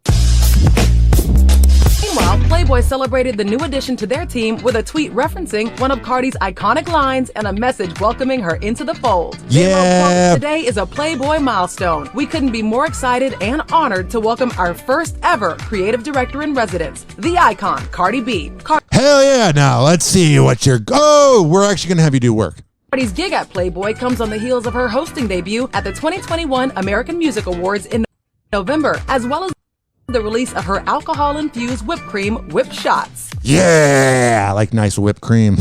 Meanwhile, Playboy celebrated the new addition to their team with a tweet referencing one of Cardi's iconic lines and a message welcoming her into the fold. They wrote, quote, "Today is a Playboy milestone. We couldn't be more excited and honored to welcome our first ever creative director in residence, the icon, Cardi B." Hell yeah. Now, let's see what you're... Oh, we're actually going to have you do work. Cardi's gig at Playboy comes on the heels of her hosting debut at the 2021 American Music Awards in November, as well as the release of her alcohol-infused whipped cream, Whip Shots. Yeah, I like nice whipped cream.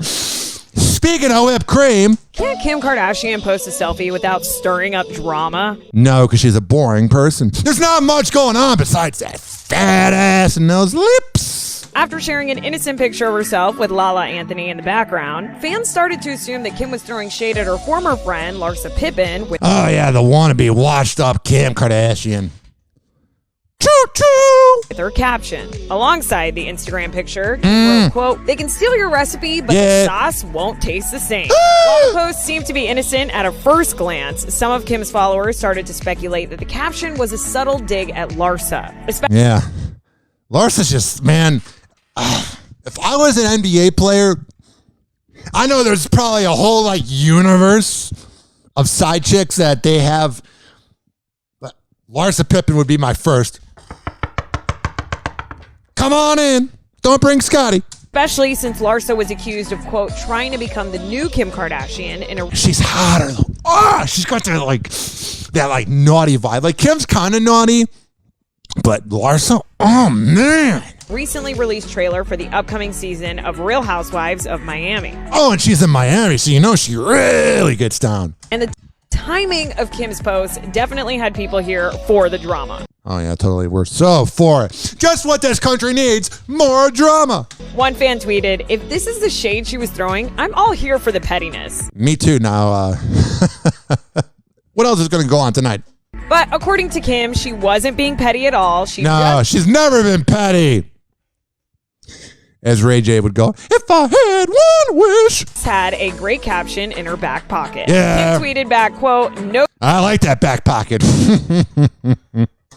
Speaking of whipped cream... Can't Kim Kardashian post a selfie without stirring up drama? No, because she's a boring person. There's not much going on besides that fat ass and those lips. After sharing an innocent picture of herself with Lala Anthony in the background, fans started to assume that Kim was throwing shade at her former friend, Larsa Pippen. Oh, yeah, the wannabe washed-up Kim Kardashian. Choo-choo! With her caption, alongside the Instagram picture, Kim wrote, quote, "They can steal your recipe, but the sauce won't taste the same." While the post seemed to be innocent at a first glance, some of Kim's followers started to speculate that the caption was a subtle dig at Larsa. Yeah. Larsa's just, man... if I was an NBA player, I know there's probably a whole like universe of side chicks that they have, but Larsa Pippen would be my first. Come on in. Don't bring Scotty. Especially since Larsa was accused of, quote, trying to become the new Kim Kardashian in a... She's hotter though. Oh, she's got that like naughty vibe. Like Kim's kind of naughty, but Larsa, oh man. Recently released trailer for the upcoming season of Real Housewives of Miami. Oh, and she's in Miami, so you know she really gets down. And the timing of Kim's post definitely had people here for the drama. Oh yeah, totally. We're so for it. Just what this country needs, more drama. One fan tweeted, "If this is the shade she was throwing, I'm all here for the pettiness." Me too. Now, what else is going to go on tonight? But according to Kim, she wasn't being petty at all. She's never been petty. As Ray J would go, "If I had one wish." Had a great caption in her back pocket. Yeah. Kim tweeted back, quote, "No." I like that back pocket.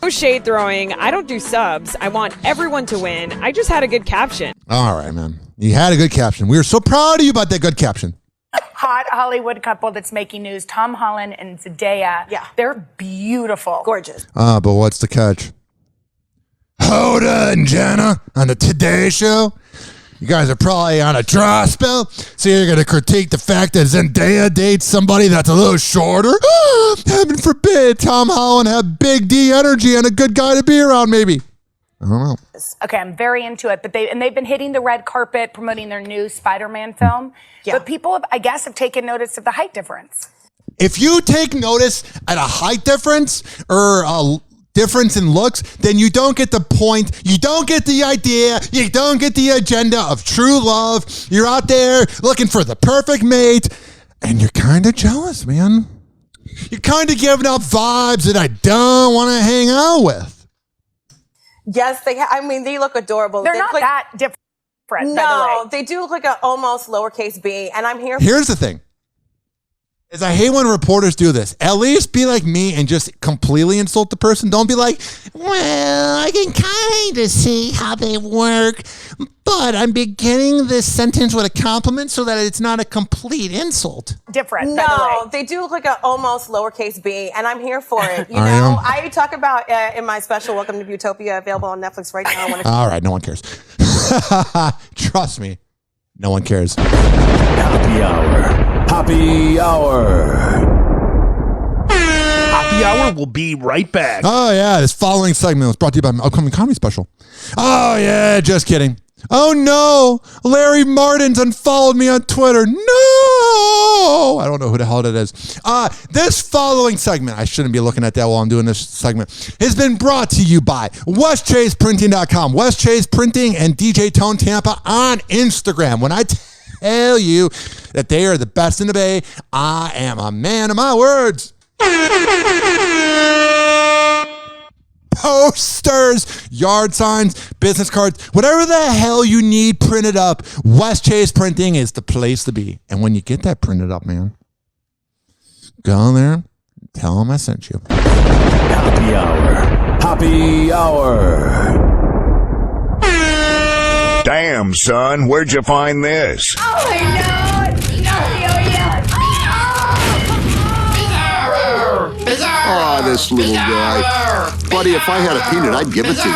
No shade throwing. I don't do subs. I want everyone to win. I just had a good caption. All right, man. You had a good caption. We were so proud of you about that good caption. Hot Hollywood couple that's making news, Tom Holland and Zendaya. Yeah. They're beautiful. Gorgeous. But what's the catch? Hoda and Jenna on the Today Show. You guys are probably on a dry spell, so you're going to critique the fact that Zendaya dates somebody that's a little shorter? Heaven forbid Tom Holland have big D energy and a good guy to be around, maybe. I don't know. Okay, I'm very into it, but they've been hitting the red carpet promoting their new Spider-Man film. Yeah. But people, I guess, have taken notice of the height difference. If you take notice at a height difference or a difference in looks, then you don't get the point. You don't get the idea. You don't get the agenda of true love. You're out there looking for the perfect mate, and you're kind of jealous, man. You're kind of giving up vibes that I don't want to hang out with. Yes, they look adorable. They're not that different, by the way. They do look like an almost lowercase b, and I'm here. Here's the thing. Is I hate when reporters do this. At least be like me and just completely insult the person. Don't be like, well, I can kind of see how they work, but I'm beginning this sentence with a compliment so that it's not a complete insult. Different, No, by the way. they do look like an almost lowercase b, and I'm here for it. You know, I talk about in my special Welcome to Utopia, available on Netflix right now. All right, no one cares. Trust me, no one cares. Happy Hour. Hoppe Hour. Hoppe Hour will be right back. Oh, yeah. This following segment was brought to you by my upcoming comedy special. Oh, yeah. Just kidding. Oh, no. Larry Martin's unfollowed me on Twitter. No. I don't know who the hell that is. This following segment, I shouldn't be looking at that while I'm doing this segment, has been brought to you by WestChasePrinting.com. West Chase Printing and DJ Tone Tampa on Instagram. When I tell you that they are the best in the Bay, I am a man of my words. Posters, yard signs, business cards, whatever the hell you need printed up, West Chase Printing is the place to be. And when you get that printed up, man, go there, Tell them I sent you. Hoppe Hour. Hoppe Hour. Damn, son, where'd you find this? Oh, no. Oh, this little guy. Buddy, if I had a peanut, I'd give it to you.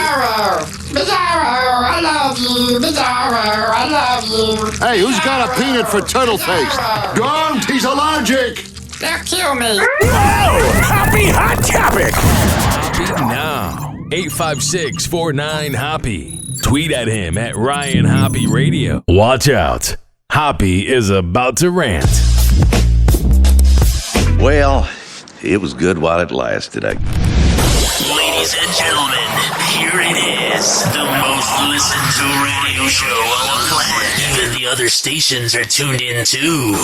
Bizarro, I love you. Bizarro, I love you. Hey, who's got a peanut for turtle face? Don't, he's allergic. They'll kill me. Whoa! Hoppe Hot Topic! Hoppe now. 856-49-HOPPE. Tweet at him at Ryan Hoppe Radio. Watch out. Hoppe is about to rant. Well, it was good while it lasted. Ladies and gentlemen, here it is. The most listened to radio show on the planet. Even the other stations are tuned in too.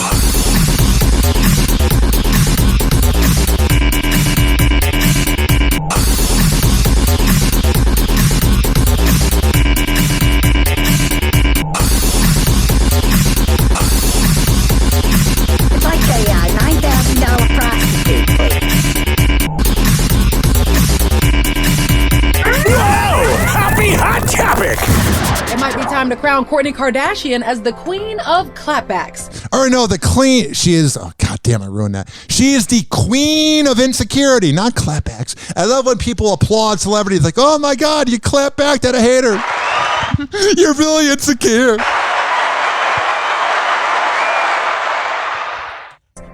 It's like a $9,000 prostitute, please. Hoppe Hot Topic! It might be time to crown Kourtney Kardashian as the queen of clapbacks. Or no, she is, oh god damn, I ruined that. She is the queen of insecurity, not clapbacks. I love when people applaud celebrities like, oh my god, you clap back at a hater. You're really insecure.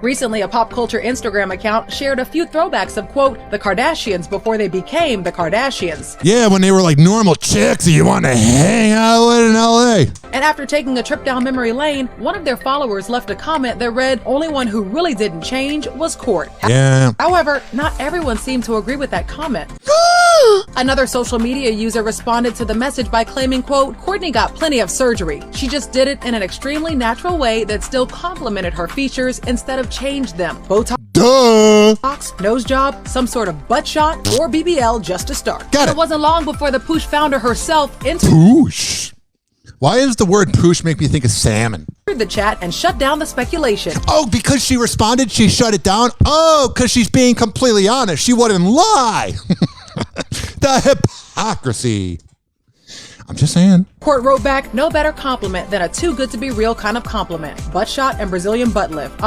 Recently, a pop culture Instagram account shared a few throwbacks of, quote, the Kardashians before they became the Kardashians. Yeah, when they were like normal chicks that you want to hang out with in LA. And after taking a trip down memory lane, one of their followers left a comment that read, only one who really didn't change was Kourt. Yeah. However, not everyone seemed to agree with that comment. Another social media user responded to the message by claiming, quote, Kourtney got plenty of surgery. She just did it in an extremely natural way that still complemented her features instead of changed them. Botox, nose job, some sort of butt shot, or BBL just to start. It wasn't long before the Poosh founder herself Poosh? Why does the word poosh make me think of salmon? the chat and shut down the speculation. Oh, because she responded, she shut it down? Oh, because she's being completely honest. She wouldn't lie. The hypocrisy. I'm just saying. Kourt wrote back, no better compliment than a too good to be real kind of compliment. Butt shot and Brazilian butt lift.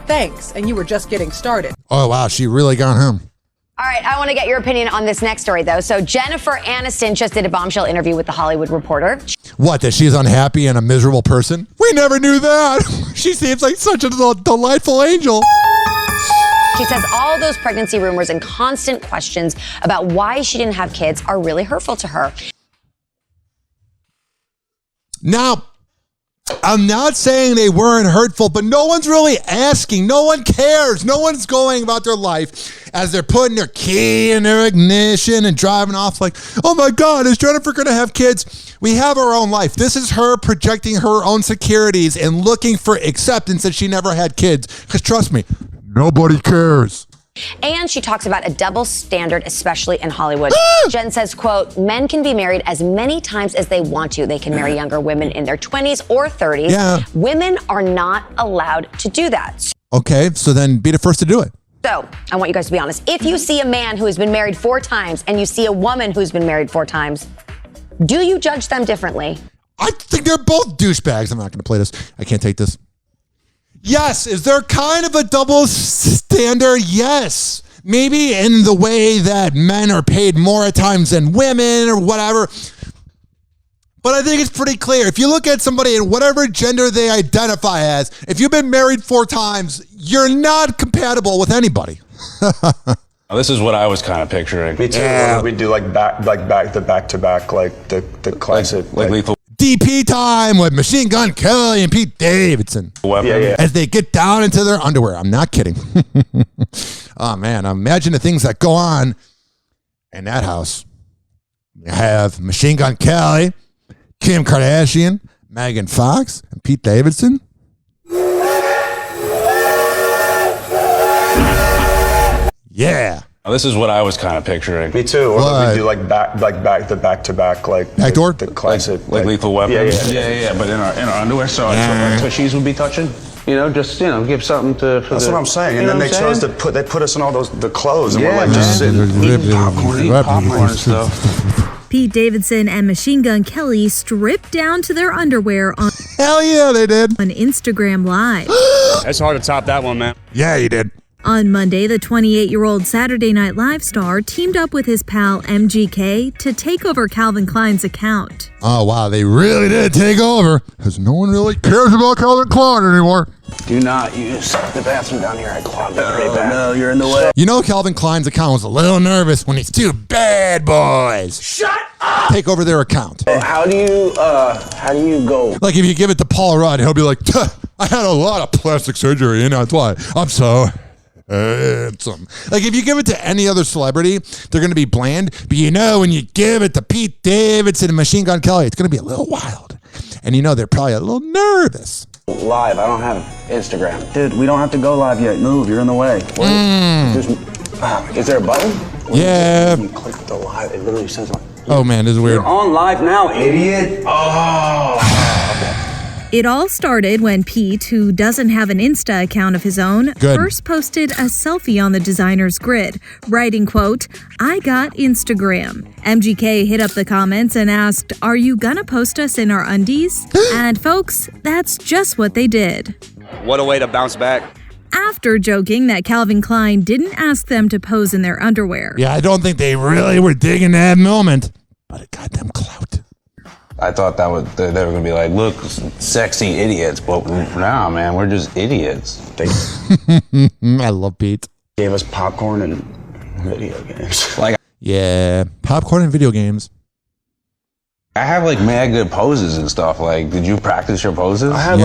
Thanks. And you were just getting started. Oh, wow. She really got him. All right, I want to get your opinion on this next story, though. So Jennifer Aniston just did a bombshell interview with The Hollywood Reporter. What, that she's unhappy and a miserable person? We never knew that. She seems like such a delightful angel. She says all those pregnancy rumors and constant questions about why she didn't have kids are really hurtful to her. Now, I'm not saying they weren't hurtful, but no one's really asking. No one cares. No one's going about their life as they're putting their key in their ignition and driving off like, oh my God, is Jennifer going to have kids? We have our own life. This is her projecting her own securities and looking for acceptance that she never had kids. Because trust me, nobody cares. And she talks about a double standard, especially in Hollywood. Jen says, quote, men can be married as many times as they want to. They can marry younger women in their 20s or 30s. Yeah. Women are not allowed to do that. Okay, so then be the first to do it. So I want you guys to be honest. If you see a man who has been married 4 times and you see a woman who's been married 4 times, do you judge them differently? I think they're both douchebags. I'm not going to play this. I can't take this. Yes. Is there kind of a double standard? Yes. Maybe in the way that men are paid more at times than women or whatever. But I think it's pretty clear. If you look at somebody in whatever gender they identify as, if you've been married 4 times, you're not compatible with anybody. This is what I was kind of picturing. Me too. Yeah. We do like back to back, like the classic, like lethal. DP time with Machine Gun Kelly and Pete Davidson. Yeah. As they get down into their underwear. I'm not kidding. Oh, man. Imagine the things that go on in that house. You have Machine Gun Kelly, Kim Kardashian, Megan Fox, and Pete Davidson. Yeah. This is what I was kind of picturing. Me too. Or we do like back to back, like backdoor, the classic, like lethal weapon. Yeah. But in our underwear, so tushies would be touching. just give something to. That's what I'm saying. And then they chose to put us in all the clothes, and we're like man. just sitting eating popcorn and stuff. Pete Davidson and Machine Gun Kelly stripped down to their underwear on Hell yeah, they did. On Instagram Live. It's hard to top that one, man. Yeah, you did. On Monday, the 28-year-old Saturday Night Live star teamed up with his pal MGK to take over Calvin Klein's account. Oh, wow, they really did take over. Because no one really cares about Calvin Klein anymore. Do not use the bathroom down here. I clogged it pretty bad. No, you're in the way. You know Calvin Klein's account was a little nervous when these two bad boys take over their account. How do you go? Like if you give it to Paul Rudd, he'll be like, I had a lot of plastic surgery, that's why I'm so handsome. Like if you give it to any other celebrity, they're going to be bland. But when you give it to Pete Davidson and Machine Gun Kelly, it's going to be a little wild. And they're probably a little nervous. Live. I don't have Instagram. Dude, we don't have to go live yet. Move. You're in the way. Is there a button? Yeah. You click the live. It literally says like. Oh man, this is weird. You're on live now, idiot. It all started when Pete, who doesn't have an Insta account of his own, first posted a selfie on the designer's grid, writing, quote, "I got Instagram." MGK hit up the comments and asked, "Are you gonna post us in our undies?" And folks, that's just what they did. What a way to bounce back. After joking that Calvin Klein didn't ask them to pose in their underwear. Yeah, I don't think they really were digging that moment, but it got them clout. I thought they were going to be like, look, sexy idiots, but nah, man, we're just idiots. They I love Pete. Gave us popcorn and video games. Yeah, popcorn and video games. I have mad good poses and stuff. Did you practice your poses? I had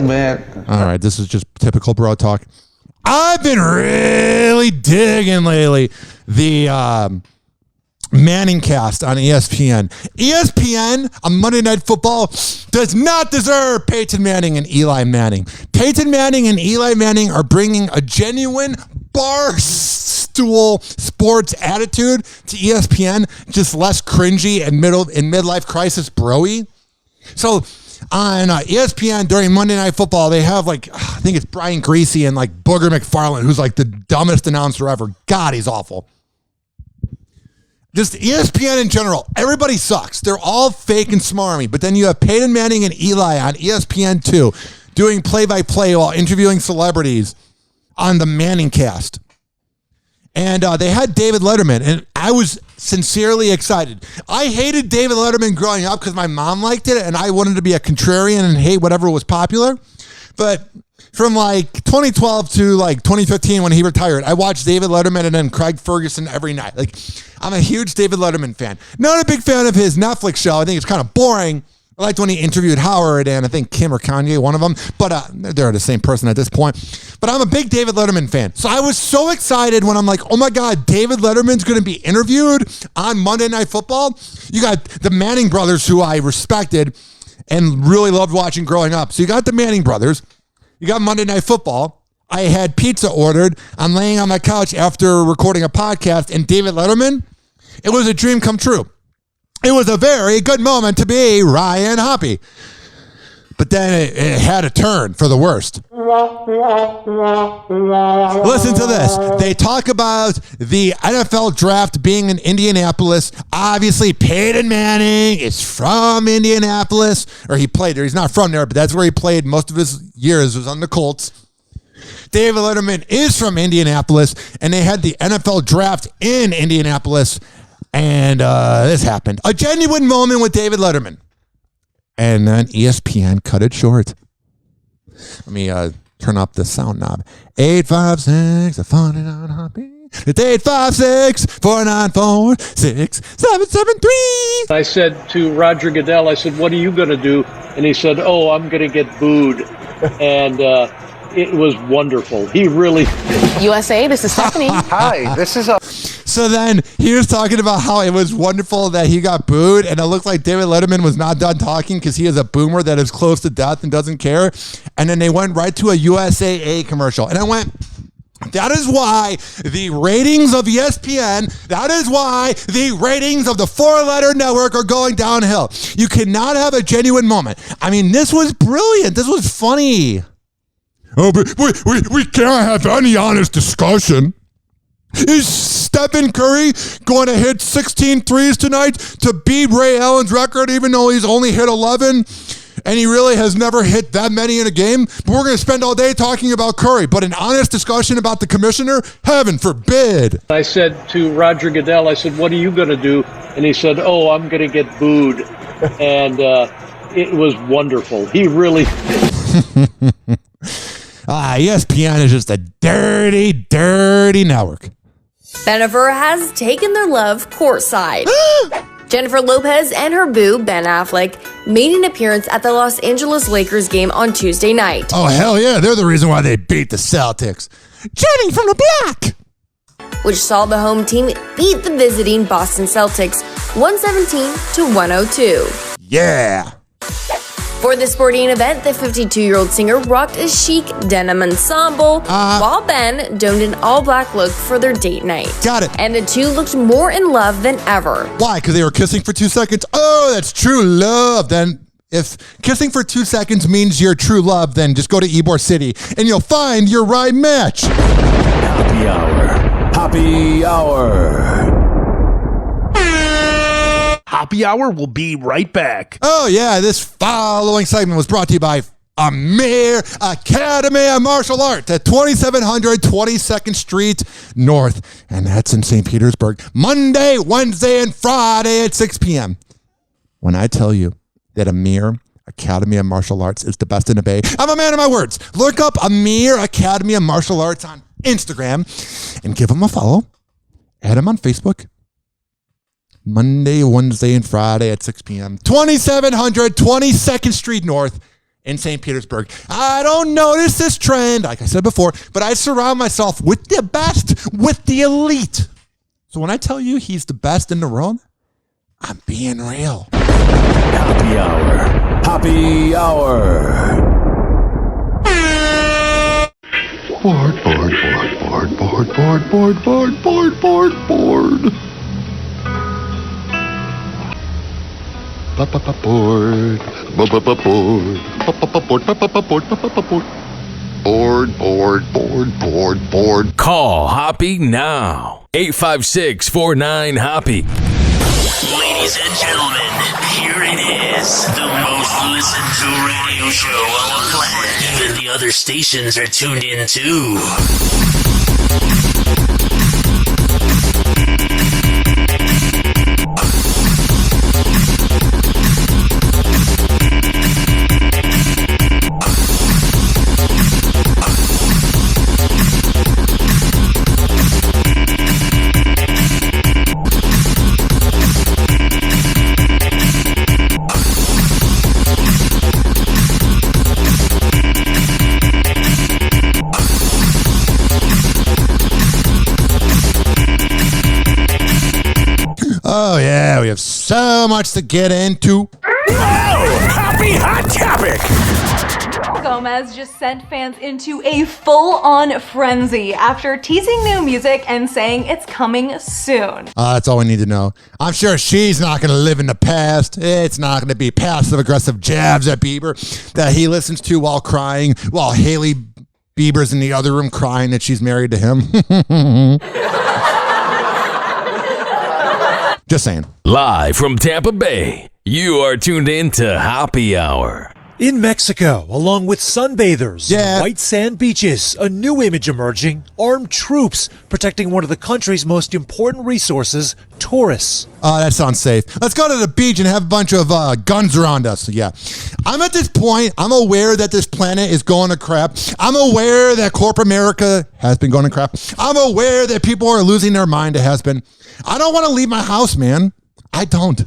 man. All right, this is just typical bro talk. I've been really digging lately the Manning cast on ESPN. ESPN on Monday Night Football does not deserve Peyton Manning and Eli Manning. Peyton Manning and Eli Manning are bringing a genuine barstool sports attitude to ESPN, just less cringy and midlife crisis bro-y. So on ESPN during Monday Night Football, they have I think it's Brian Greasy and Booger McFarland, who's the dumbest announcer ever. God, he's awful. Just ESPN in general, everybody sucks. They're all fake and smarmy. But then you have Peyton Manning and Eli on ESPN 2 doing play-by-play while interviewing celebrities on the Manning cast. And they had David Letterman, and I was sincerely excited. I hated David Letterman growing up because my mom liked it, and I wanted to be a contrarian and hate whatever was popular. But from 2012 to 2015 when he retired, I watched David Letterman and then Craig Ferguson every night. I'm a huge David Letterman fan. Not a big fan of his Netflix show. I think it's kind of boring. I liked when he interviewed Howard and I think Kim or Kanye, one of them. But they're the same person at this point. But I'm a big David Letterman fan. So I was so excited when I'm like, oh my God, David Letterman's going to be interviewed on Monday Night Football. You got the Manning brothers, who I respected and really loved watching growing up. So you got the Manning brothers. You got Monday Night Football. I had pizza ordered. I'm laying on my couch after recording a podcast, and David Letterman, it was a dream come true. It was a very good moment to be Ryan Hoppe. But then it had a turn for the worst. Listen to this. They talk about the NFL draft being in Indianapolis. Obviously, Peyton Manning is from Indianapolis. Or he played there. He's not from there, but that's where he played most of his years, was on the Colts. David Letterman is from Indianapolis, and they had the NFL draft in Indianapolis. And this happened. A genuine moment with David Letterman. And then ESPN cut it short. Let me turn up the sound knob. 856-49 Hoppe. It's 856-494-6773. I said to Roger Goodell, I said, what are you going to do? And he said, oh, I'm going to get booed. And it was wonderful. He really... USA, this is Stephanie. Hi, this is... So then he was talking about how it was wonderful that he got booed, and it looked like David Letterman was not done talking because he is a boomer that is close to death and doesn't care. And then they went right to a USAA commercial. And I went, That is why the ratings of ESPN, that is why the ratings of the four-letter network are going downhill. You cannot have a genuine moment. I mean, this was brilliant. This was funny. Oh, but we can't have any honest discussion. Is Stephen Curry going to hit 16 threes tonight to beat Ray Allen's record, even though he's only hit 11? And he really has never hit that many in a game? But we're going to spend all day talking about Curry. But an honest discussion about the commissioner? Heaven forbid. I said to Roger Goodell, I said, what are you going to do? And he said, oh, I'm going to get booed. And it was wonderful. He really... ESPN is just a dirty, dirty network. Bennifer has taken their love courtside. Jennifer Lopez and her boo, Ben Affleck, made an appearance at the Los Angeles Lakers game on Tuesday night. Oh, hell yeah. They're the reason why they beat the Celtics. Jenny from the block! Which saw the home team beat the visiting Boston Celtics 117-102. Yeah. For the sporting event, the 52-year-old singer rocked a chic denim ensemble, while Ben donned an all-black look for their date night. Got it. And the two looked more in love than ever. Why? Because they were kissing for 2 seconds? Oh, that's true love. Then if kissing for 2 seconds means you're true love, then just go to Ybor City and you'll find your right match. Happy Hour. Happy Hour. Happy Hour will be right back. Oh, yeah. This following segment was brought to you by Amir Academy of Martial Arts at 2700 22nd Street North. And that's in St. Petersburg. Monday, Wednesday, and Friday at 6 p.m. When I tell you that Amir Academy of Martial Arts is the best in the Bay, I'm a man of my words. Look up Amir Academy of Martial Arts on Instagram and give him a follow. Add him on Facebook. Monday, Wednesday, and Friday at 6 p.m. 2700 22nd Street North in St. Petersburg. I don't notice this trend, like I said before, but I surround myself with the best, with the elite. So when I tell you he's the best in the world, I'm being real. Happy Hour. Happy Hour. Bored, bored, bored, bored, bored, bored, bored, bored, bored, bored, bored. Bored, bored. Call Hoppe now. 856-49-HOPPE. Ladies and gentlemen, here it is. The most listened to radio show on the planet. Even the other stations are tuned in too. Oh, yeah, we have so much to get into. Happy Hot Topic! Gomez just sent fans into a full-on frenzy after teasing new music and saying it's coming soon. That's all we need to know. I'm sure she's not going to live in the past. It's not going to be passive-aggressive jabs at Bieber that he listens to while crying, while Haley Bieber's in the other room crying that she's married to him. Just saying. Live from Tampa Bay, you are tuned in to Happy Hour. In Mexico, along with sunbathers, white sand beaches, a new image emerging, armed troops protecting one of the country's most important resources, tourists. That sounds safe. Let's go to the beach and have a bunch of guns around us. Yeah. I'm at this point, I'm aware that this planet is going to crap. I'm aware that corporate America has been going to crap. I'm aware that people are losing their mind. It has been. I don't want to leave my house, man. I don't.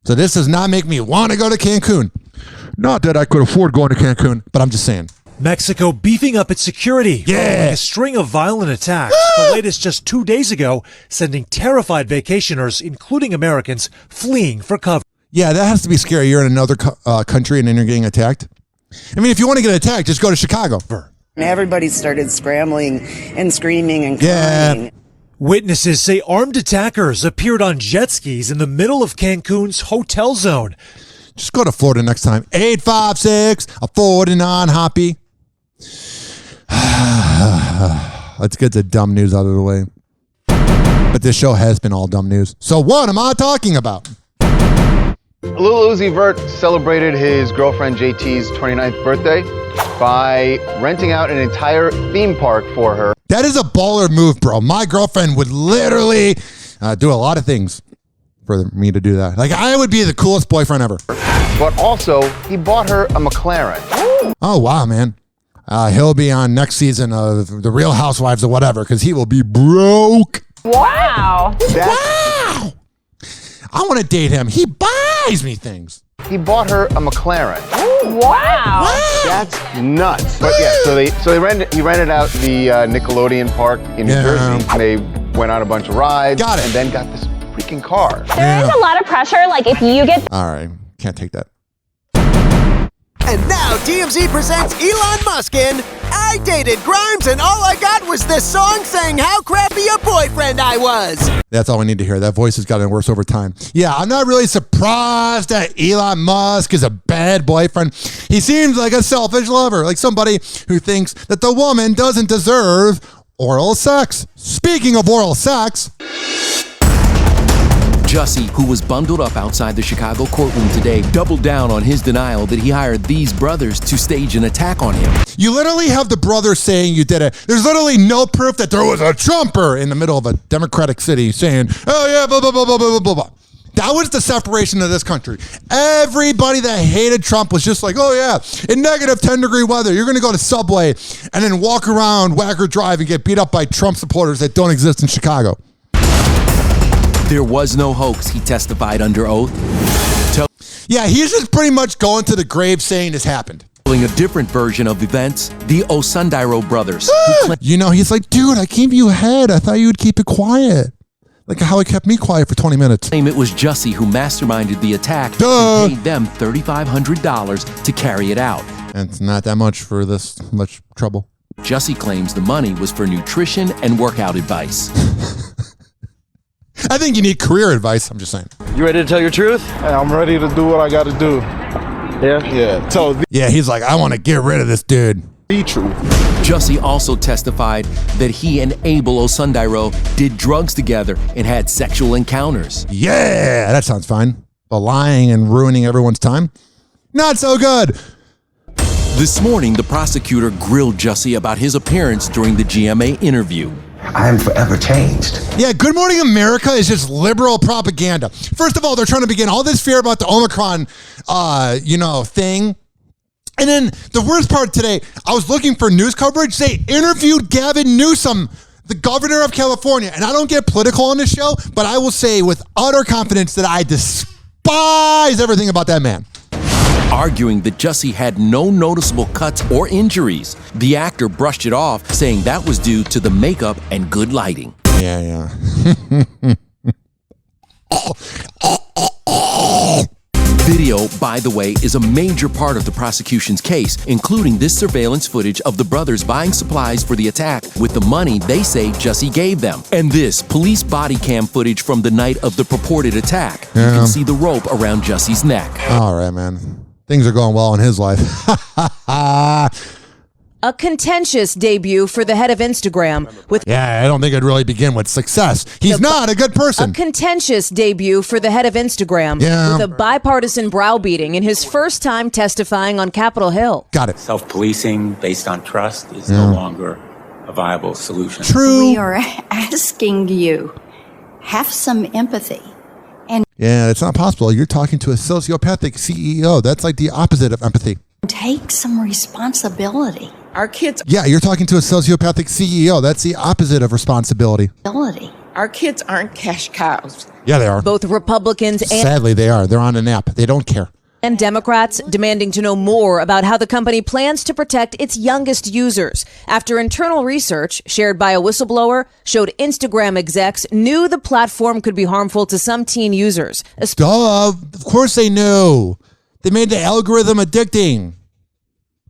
So this does not make me want to go to Cancun. Not that I could afford going to Cancun, but I'm just saying. Mexico beefing up its security. Following a string of violent attacks. The latest just 2 days ago, sending terrified vacationers, including Americans, fleeing for cover. Yeah, that has to be scary. You're in another country and then you're getting attacked. I mean, if you want to get attacked, just go to Chicago. Everybody started scrambling and screaming and crying. Witnesses say armed attackers appeared on jet skis in the middle of Cancun's hotel zone. Just go to Florida next time. 856-49 Hoppy. Let's get the dumb news out of the way. But this show has been all dumb news. So what am I talking about? Lil Uzi Vert celebrated his girlfriend JT's 29th birthday by renting out an entire theme park for her. That is a baller move, bro. My girlfriend would literally do a lot of things for me to do that. Like, I would be the coolest boyfriend ever. But also, he bought her a McLaren. Oh, wow, man. He'll be on next season of The Real Housewives or whatever, because he will be broke. Wow. Wow. I want to date him. He buys me things. He bought her a McLaren. Wow. That's nuts. But yeah, so he rented out the Nickelodeon park in New Jersey. They went on a bunch of rides. Got it. And then got this freaking car. There is a lot of pressure. Like, if you get... All right. Can't take that. And now TMZ presents Elon Musk in I Dated Grimes and all I got was this song saying how crappy a boyfriend I was. That's all we need to hear. That voice has gotten worse over time. Yeah, I'm not really surprised that Elon Musk is a bad boyfriend. He seems like a selfish lover, like somebody who thinks that the woman doesn't deserve oral sex. Speaking of oral sex... Jussie, who was bundled up outside the Chicago courtroom today, doubled down on his denial that he hired these brothers to stage an attack on him. You literally have the brothers saying you did it. There's literally no proof that there was a Trumper in the middle of a Democratic city saying, oh yeah, blah, blah, blah, blah, blah, blah, blah. That was the separation of this country. Everybody that hated Trump was just like, oh yeah, in negative 10-degree weather, you're going to go to Subway and then walk around Wacker Drive and get beat up by Trump supporters that don't exist in Chicago. There was no hoax, he testified under oath. Yeah, he's just pretty much going to the grave saying this happened. A different version of events, the Osundairo brothers. You know, he's like, dude, I gave you a head. I thought you would keep it quiet. Like how he kept me quiet for 20 minutes. It was Jussie who masterminded the attack and paid them $3,500 to carry it out. And it's not that much for this much trouble. Jussie claims the money was for nutrition and workout advice. I think you need career advice, I'm just saying. You ready to tell your truth? Hey, I'm ready to do what I got to do. Yeah? Yeah. So yeah, he's like, I want to get rid of this dude. Be true. Jussie also testified that he and Abel Osundairo did drugs together and had sexual encounters. Yeah, that sounds fine. But lying and ruining everyone's time? Not so good. This morning, the prosecutor grilled Jussie about his appearance during the GMA interview. I am forever changed. Yeah, Good Morning America is just liberal propaganda. First of all, they're trying to begin all this fear about the Omicron, thing. And then the worst part today, I was looking for news coverage. They interviewed Gavin Newsom, the governor of California. And I don't get political on this show, but I will say with utter confidence that I despise everything about that man. Arguing that Jussie had no noticeable cuts or injuries. The actor brushed it off, saying that was due to the makeup and good lighting. Yeah. Video, by the way, is a major part of the prosecution's case, including this surveillance footage of the brothers buying supplies for the attack with the money they say Jussie gave them. And this police body cam footage from the night of the purported attack. You can see the rope around Jussie's neck. All right, man. Things are going well in his life. A contentious debut for the head of Instagram. Yeah, I don't think it'd really begin with success. He's not a good person. A contentious debut for the head of Instagram. Yeah. With a bipartisan browbeating in his first time testifying on Capitol Hill. Got it. Self-policing based on trust is no longer a viable solution. True. We are asking you, have some empathy. Yeah, it's not possible. You're talking to a sociopathic CEO. That's like the opposite of empathy. Take some responsibility. Our kids. Yeah, you're talking to a sociopathic CEO. That's the opposite of responsibility. Our kids aren't cash cows. Yeah, they are. Both Republicans and sadly they are. They're on a nap. They don't care. And Democrats demanding to know more about how the company plans to protect its youngest users after internal research shared by a whistleblower showed Instagram execs knew the platform could be harmful to some teen users. Duh, of course they knew. They made the algorithm addicting.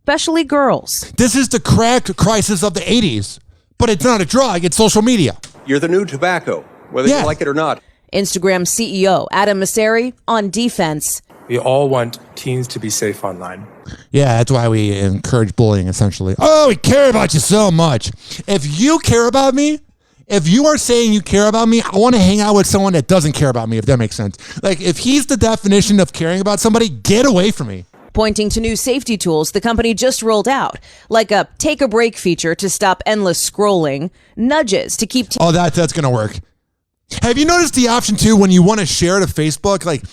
especially girls. This is the crack crisis of the 80s, but it's not a drug, it's social media. You're the new tobacco, whether you like it or not. Instagram CEO Adam Mosseri on defense. We all want teens to be safe online. Yeah, that's why we encourage bullying, essentially. Oh, we care about you so much. If you care about me, if you are saying you care about me, I want to hang out with someone that doesn't care about me, if that makes sense. Like, if he's the definition of caring about somebody, get away from me. Pointing to new safety tools the company just rolled out, like a take a break feature to stop endless scrolling, nudges to keep... that's going to work. Have you noticed the option, too, when you want to share to Facebook, like...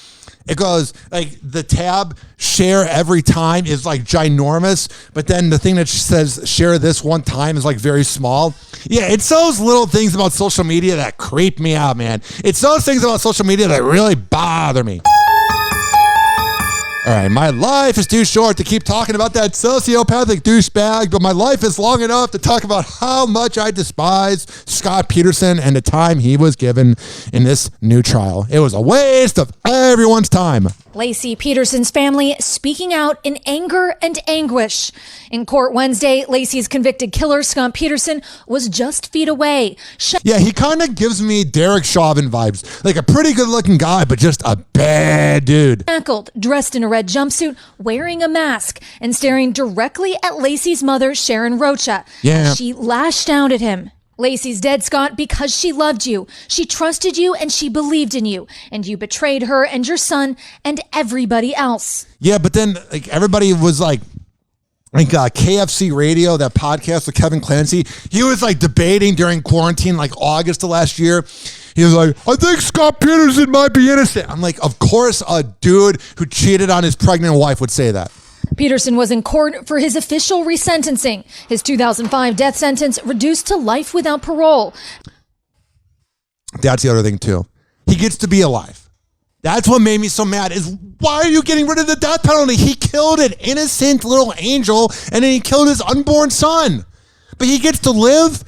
It goes, like, the tab share every time is, like, ginormous, but then the thing that says share this one time is, like, very small. Yeah, it's those little things about social media that creep me out, man. It's those things about social media that really bother me. All right, my life is too short to keep talking about that sociopathic douchebag, but my life is long enough to talk about how much I despise Scott Peterson and the time he was given in this new trial. It was a waste of everyone's time. Laci Peterson's family speaking out in anger and anguish. In court Wednesday, Laci's convicted killer, Scott Peterson, was just feet away. Yeah, he kind of gives me Derek Chauvin vibes. Like a pretty good-looking guy, but just a bad dude. Shackled, dressed in a red jumpsuit, wearing a mask, and staring directly at Laci's mother, Sharon Rocha, as she lashed out at him. Laci's dead, Scott, because she loved you. She trusted you and she believed in you. And you betrayed her and your son and everybody else. Yeah, but then like everybody was like KFC Radio, that podcast with Kevin Clancy, he was like debating during quarantine, like August of last year. He was like, I think Scott Peterson might be innocent. I'm like, of course a dude who cheated on his pregnant wife would say that. Peterson was in court for his official resentencing. His 2005 death sentence reduced to life without parole. That's the other thing, too. He gets to be alive. That's what made me so mad is why are you getting rid of the death penalty? He killed an innocent little angel and then he killed his unborn son. But he gets to live?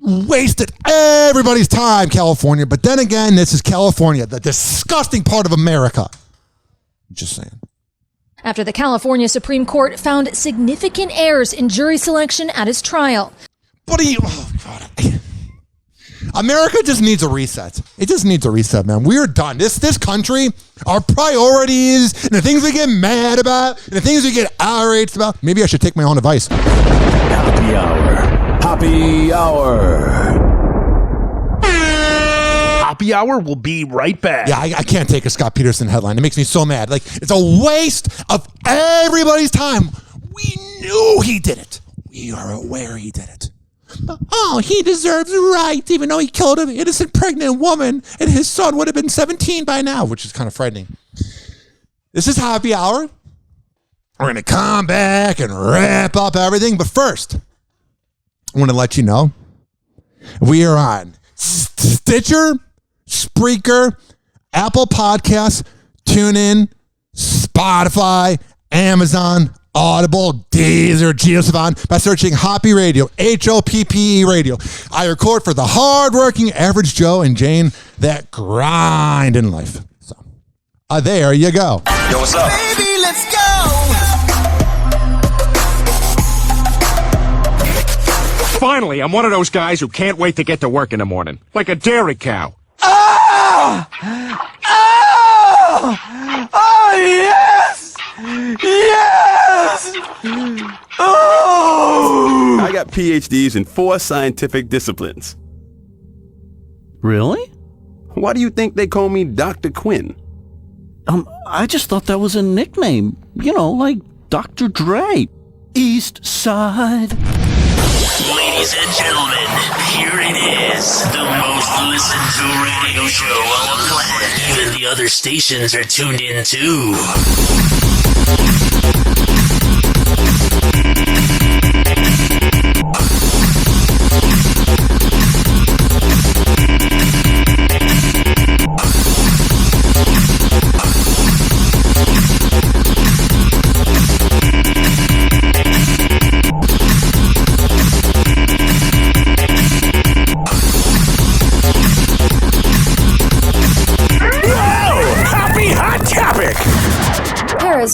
Wasted everybody's time, California. But then again, this is California, the disgusting part of America. Just saying. After the California Supreme Court found significant errors in jury selection at his trial. America just needs a reset. It just needs a reset, man. We're done. This country, our priorities, and the things we get mad about, and the things we get outraged about. Maybe I should take my own advice. Happy Hour. Happy Hour. Hoppe Hour will be right back. Yeah, I can't take a Scott Peterson headline. It makes me so mad. Like, it's a waste of everybody's time. We knew he did it. We are aware he did it. Oh, he deserves rights, even though he killed an innocent pregnant woman, and his son would have been 17 by now, which is kind of frightening. This is Happy Hour. We're going to come back and wrap up everything. But first, I want to let you know we are on Stitcher, Spreaker, Apple Podcasts, TuneIn, Spotify, Amazon, Audible, Deezer, Geosavan by searching Hoppe Radio, Hoppe Radio. I record for the hardworking average Joe and Jane that grind in life. So, there you go. Yo, what's up? Baby, let's go. Finally, I'm one of those guys who can't wait to get to work in the morning, like a dairy cow. Oh! Oh! Oh, yes! Yes! Oh! I got PhDs in 4 scientific disciplines. Really? Why do you think they call me Dr. Quinn? I just thought that was a nickname. You know, like Dr. Dre. East Side. Ladies and gentlemen, here it is, the most listened to radio show on the planet. Even the other stations are tuned in too.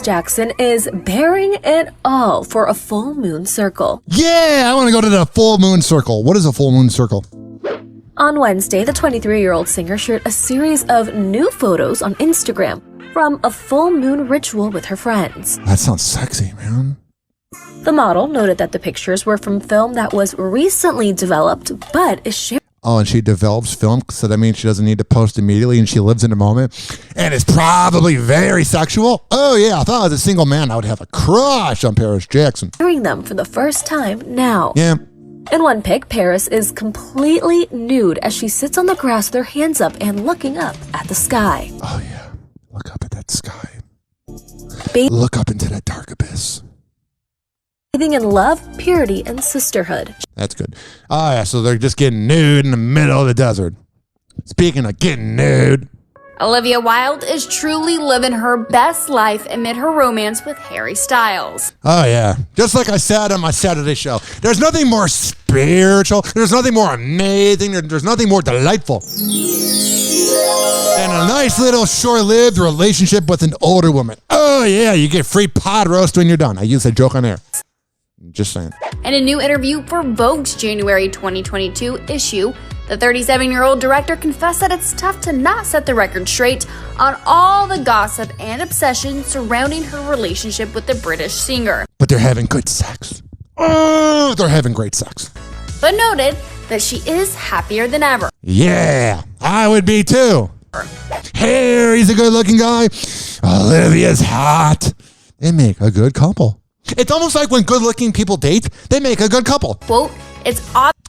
Jackson is bearing it all for a full moon circle. Yeah, I want to go to the full moon circle. What is a full moon circle? On Wednesday, the 23-year-old singer shared a series of new photos on Instagram from a full moon ritual with her friends. That sounds sexy, man. The model noted that the pictures were from film that was recently developed, but is shared. Oh, and she develops film, so that means she doesn't need to post immediately and she lives in the moment. And it's probably very sexual. Oh, yeah, if I was a single man, I would have a crush on Paris Jackson. Sharing them for the first time now. Yeah. In one pic, Paris is completely nude as she sits on the grass with her hands up and looking up at the sky. Oh, yeah. Look up at that sky. Look up into that dark abyss. Bathing in love, purity, and sisterhood. That's good. Oh, yeah, so they're just getting nude in the middle of the desert. Speaking of getting nude. Olivia Wilde is truly living her best life amid her romance with Harry Styles. Oh, yeah. Just like I said on my Saturday show, there's nothing more spiritual, there's nothing more amazing, there's nothing more delightful than a nice little short-lived relationship with an older woman. Oh, yeah, you get free pot roast when you're done. I use that joke on air. Just saying. In a new interview for Vogue's January 2022 issue, the 37-year-old director confessed that it's tough to not set the record straight on all the gossip and obsession surrounding her relationship with the British singer. But they're having good sex. Oh, they're having great sex. But noted that she is happier than ever. Yeah, I would be too. Harry's a good-looking guy. Olivia's hot. They make a good couple. It's almost like when good-looking people date, they make a good couple. Quote, it's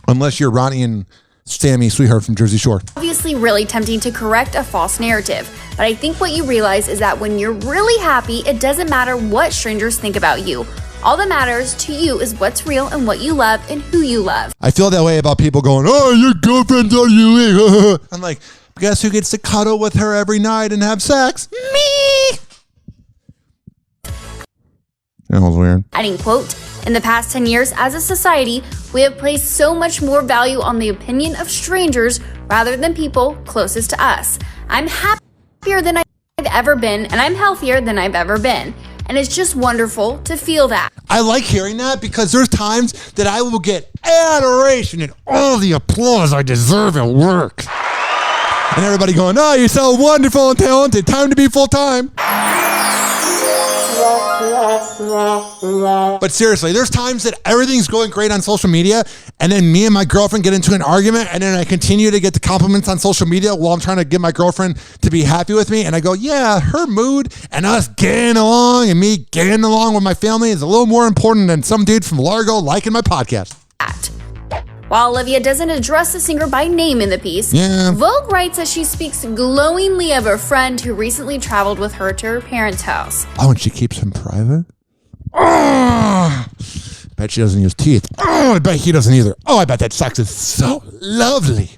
unless you're Ronnie and Sammy, sweetheart from Jersey Shore. Obviously really tempting to correct a false narrative, but I think what you realize is that when you're really happy, it doesn't matter what strangers think about you. All that matters to you is what's real and what you love and who you love. I feel that way about people going, oh, your girlfriend's on you. I'm like, guess who gets to cuddle with her every night and have sex? Me! That was weird. Adding, quote, in the past 10 years, as a society, we have placed so much more value on the opinion of strangers rather than people closest to us. I'm happier than I've ever been, and I'm healthier than I've ever been. And it's just wonderful to feel that. I like hearing that because there's times that I will get adoration and all the applause I deserve at work. And everybody going, oh, you're so wonderful and talented. Time to be full-time. But seriously, there's times that everything's going great on social media, and then me and my girlfriend get into an argument, and then I continue to get the compliments on social media while I'm trying to get my girlfriend to be happy with me, and I go, yeah, her mood and us getting along and me getting along with my family is a little more important than some dude from Largo liking my podcast. While Olivia doesn't address the singer by name in the piece, Vogue writes that she speaks glowingly of a friend who recently traveled with her to her parents' house. Oh, and she keeps him private? Oh, bet she doesn't use teeth. Oh, I bet he doesn't either. Oh, I bet that sex is so lovely.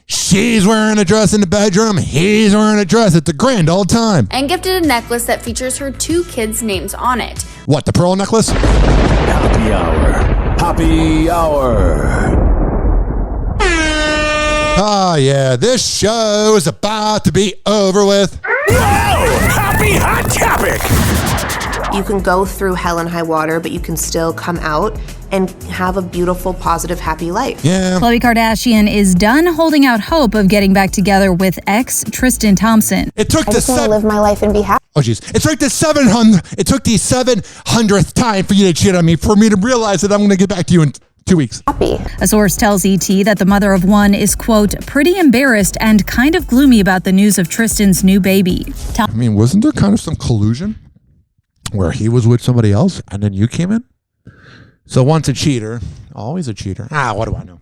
She's wearing a dress in the bedroom. He's wearing a dress at the grand old time. And gifted a necklace that features her 2 kids' names on it. What, the pearl necklace? Happy Hour. Happy Hour. Oh, yeah, this show is about to be over with. Whoa! Happy Hot Topic! You can go through hell and high water, but you can still come out and have a beautiful, positive, happy life. Yeah. Khloe Kardashian is done holding out hope of getting back together with ex Tristan Thompson. It took I just want to live my life and be happy. Oh, jeez. It took the 700th time for you to cheat on me, for me to realize that I'm going to get back to you in 2 weeks. Happy. A source tells ET that the mother of one is, quote, pretty embarrassed and kind of gloomy about the news of Tristan's new baby. I mean, wasn't there kind of some collusion where he was with somebody else and then you came in? So once a cheater, always a cheater. What do I know?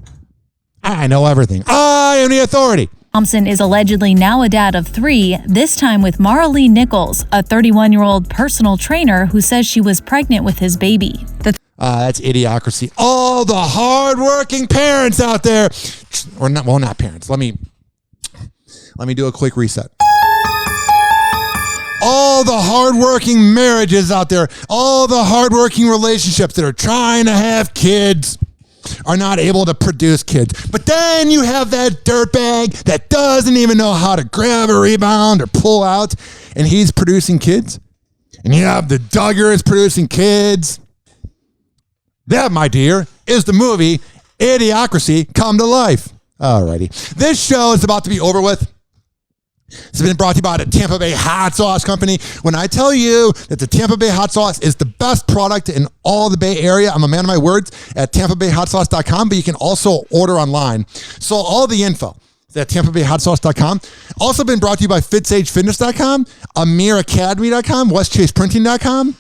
I know everything. I am the authority. Thompson is allegedly now a dad of 3, this time with Mara Lee Nichols, a 31-year-old personal trainer who says she was pregnant with his baby. That's idiocracy. All the hardworking parents out there, or not, well, not parents. Let me do a quick reset. All the hardworking marriages out there, all the hardworking relationships that are trying to have kids are not able to produce kids. But then you have that dirtbag that doesn't even know how to grab a rebound or pull out, and he's producing kids. And you have the Duggars producing Kids. That, my dear, is the movie Idiocracy come to life. Alrighty. This show is about to be over with. It's been brought to you by the Tampa Bay Hot Sauce Company. When I tell you that the Tampa Bay Hot Sauce is the best product in all the Bay Area, I'm a man of my words at TampaBayHotSauce.com, but you can also order online. So all the info is at TampaBayHotSauce.com. Also been brought to you by FitSageFitness.com, AmirAcademy.com, WestChasePrinting.com,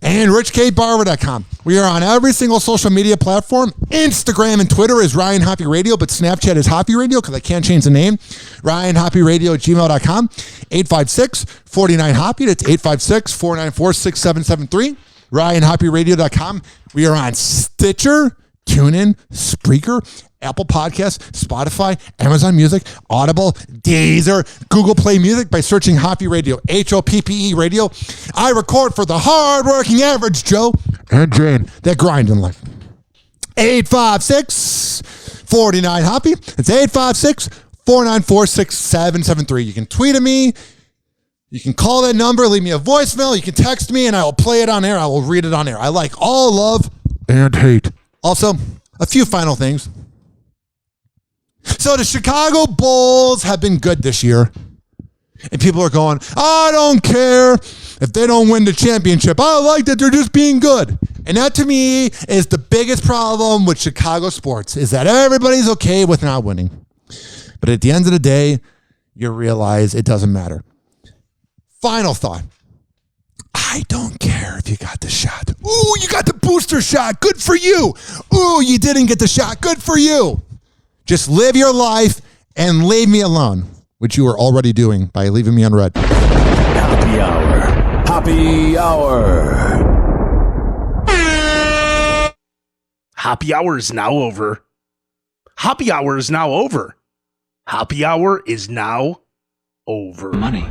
and RichKBarber.com. We are on every single social media platform. Instagram and Twitter is Ryan Hoppe Radio, but Snapchat is Hoppe Radio because I can't change the name. RyanHoppeRadio@gmail.com. 856-49-HOPPE. That's 856-494-6773. RyanHoppeRadio.com. We are on Stitcher, TuneIn, Spreaker, Apple Podcasts, Spotify, Amazon Music, Audible, Deezer, Google Play Music by searching Hoppe Radio, HOPPE Radio. I record for the hard-working average Joe and Jane that grind in life. 856-49-HOPPE. It's 856-494-6773. You can tweet at me. You can call that number, leave me a voicemail. You can text me, and I will play it on air. I will read it on air. I like all love and hate. Also, a few final things. So the Chicago Bulls have been good this year. And people are going, I don't care if they don't win the championship. I like that they're just being good. And that to me is the biggest problem with Chicago sports, is that everybody's okay with not winning. But at the end of the day, you realize it doesn't matter. Final thought. I don't care if you got the shot. Ooh, you got the booster shot. Good for you. Ooh, you didn't get the shot. Good for you. Just live your life and leave me alone, which you are already doing by leaving me on red. Happy Hour. Happy Hour. Happy Hour is now over. Happy Hour is now over. Happy Hour is now over. Money.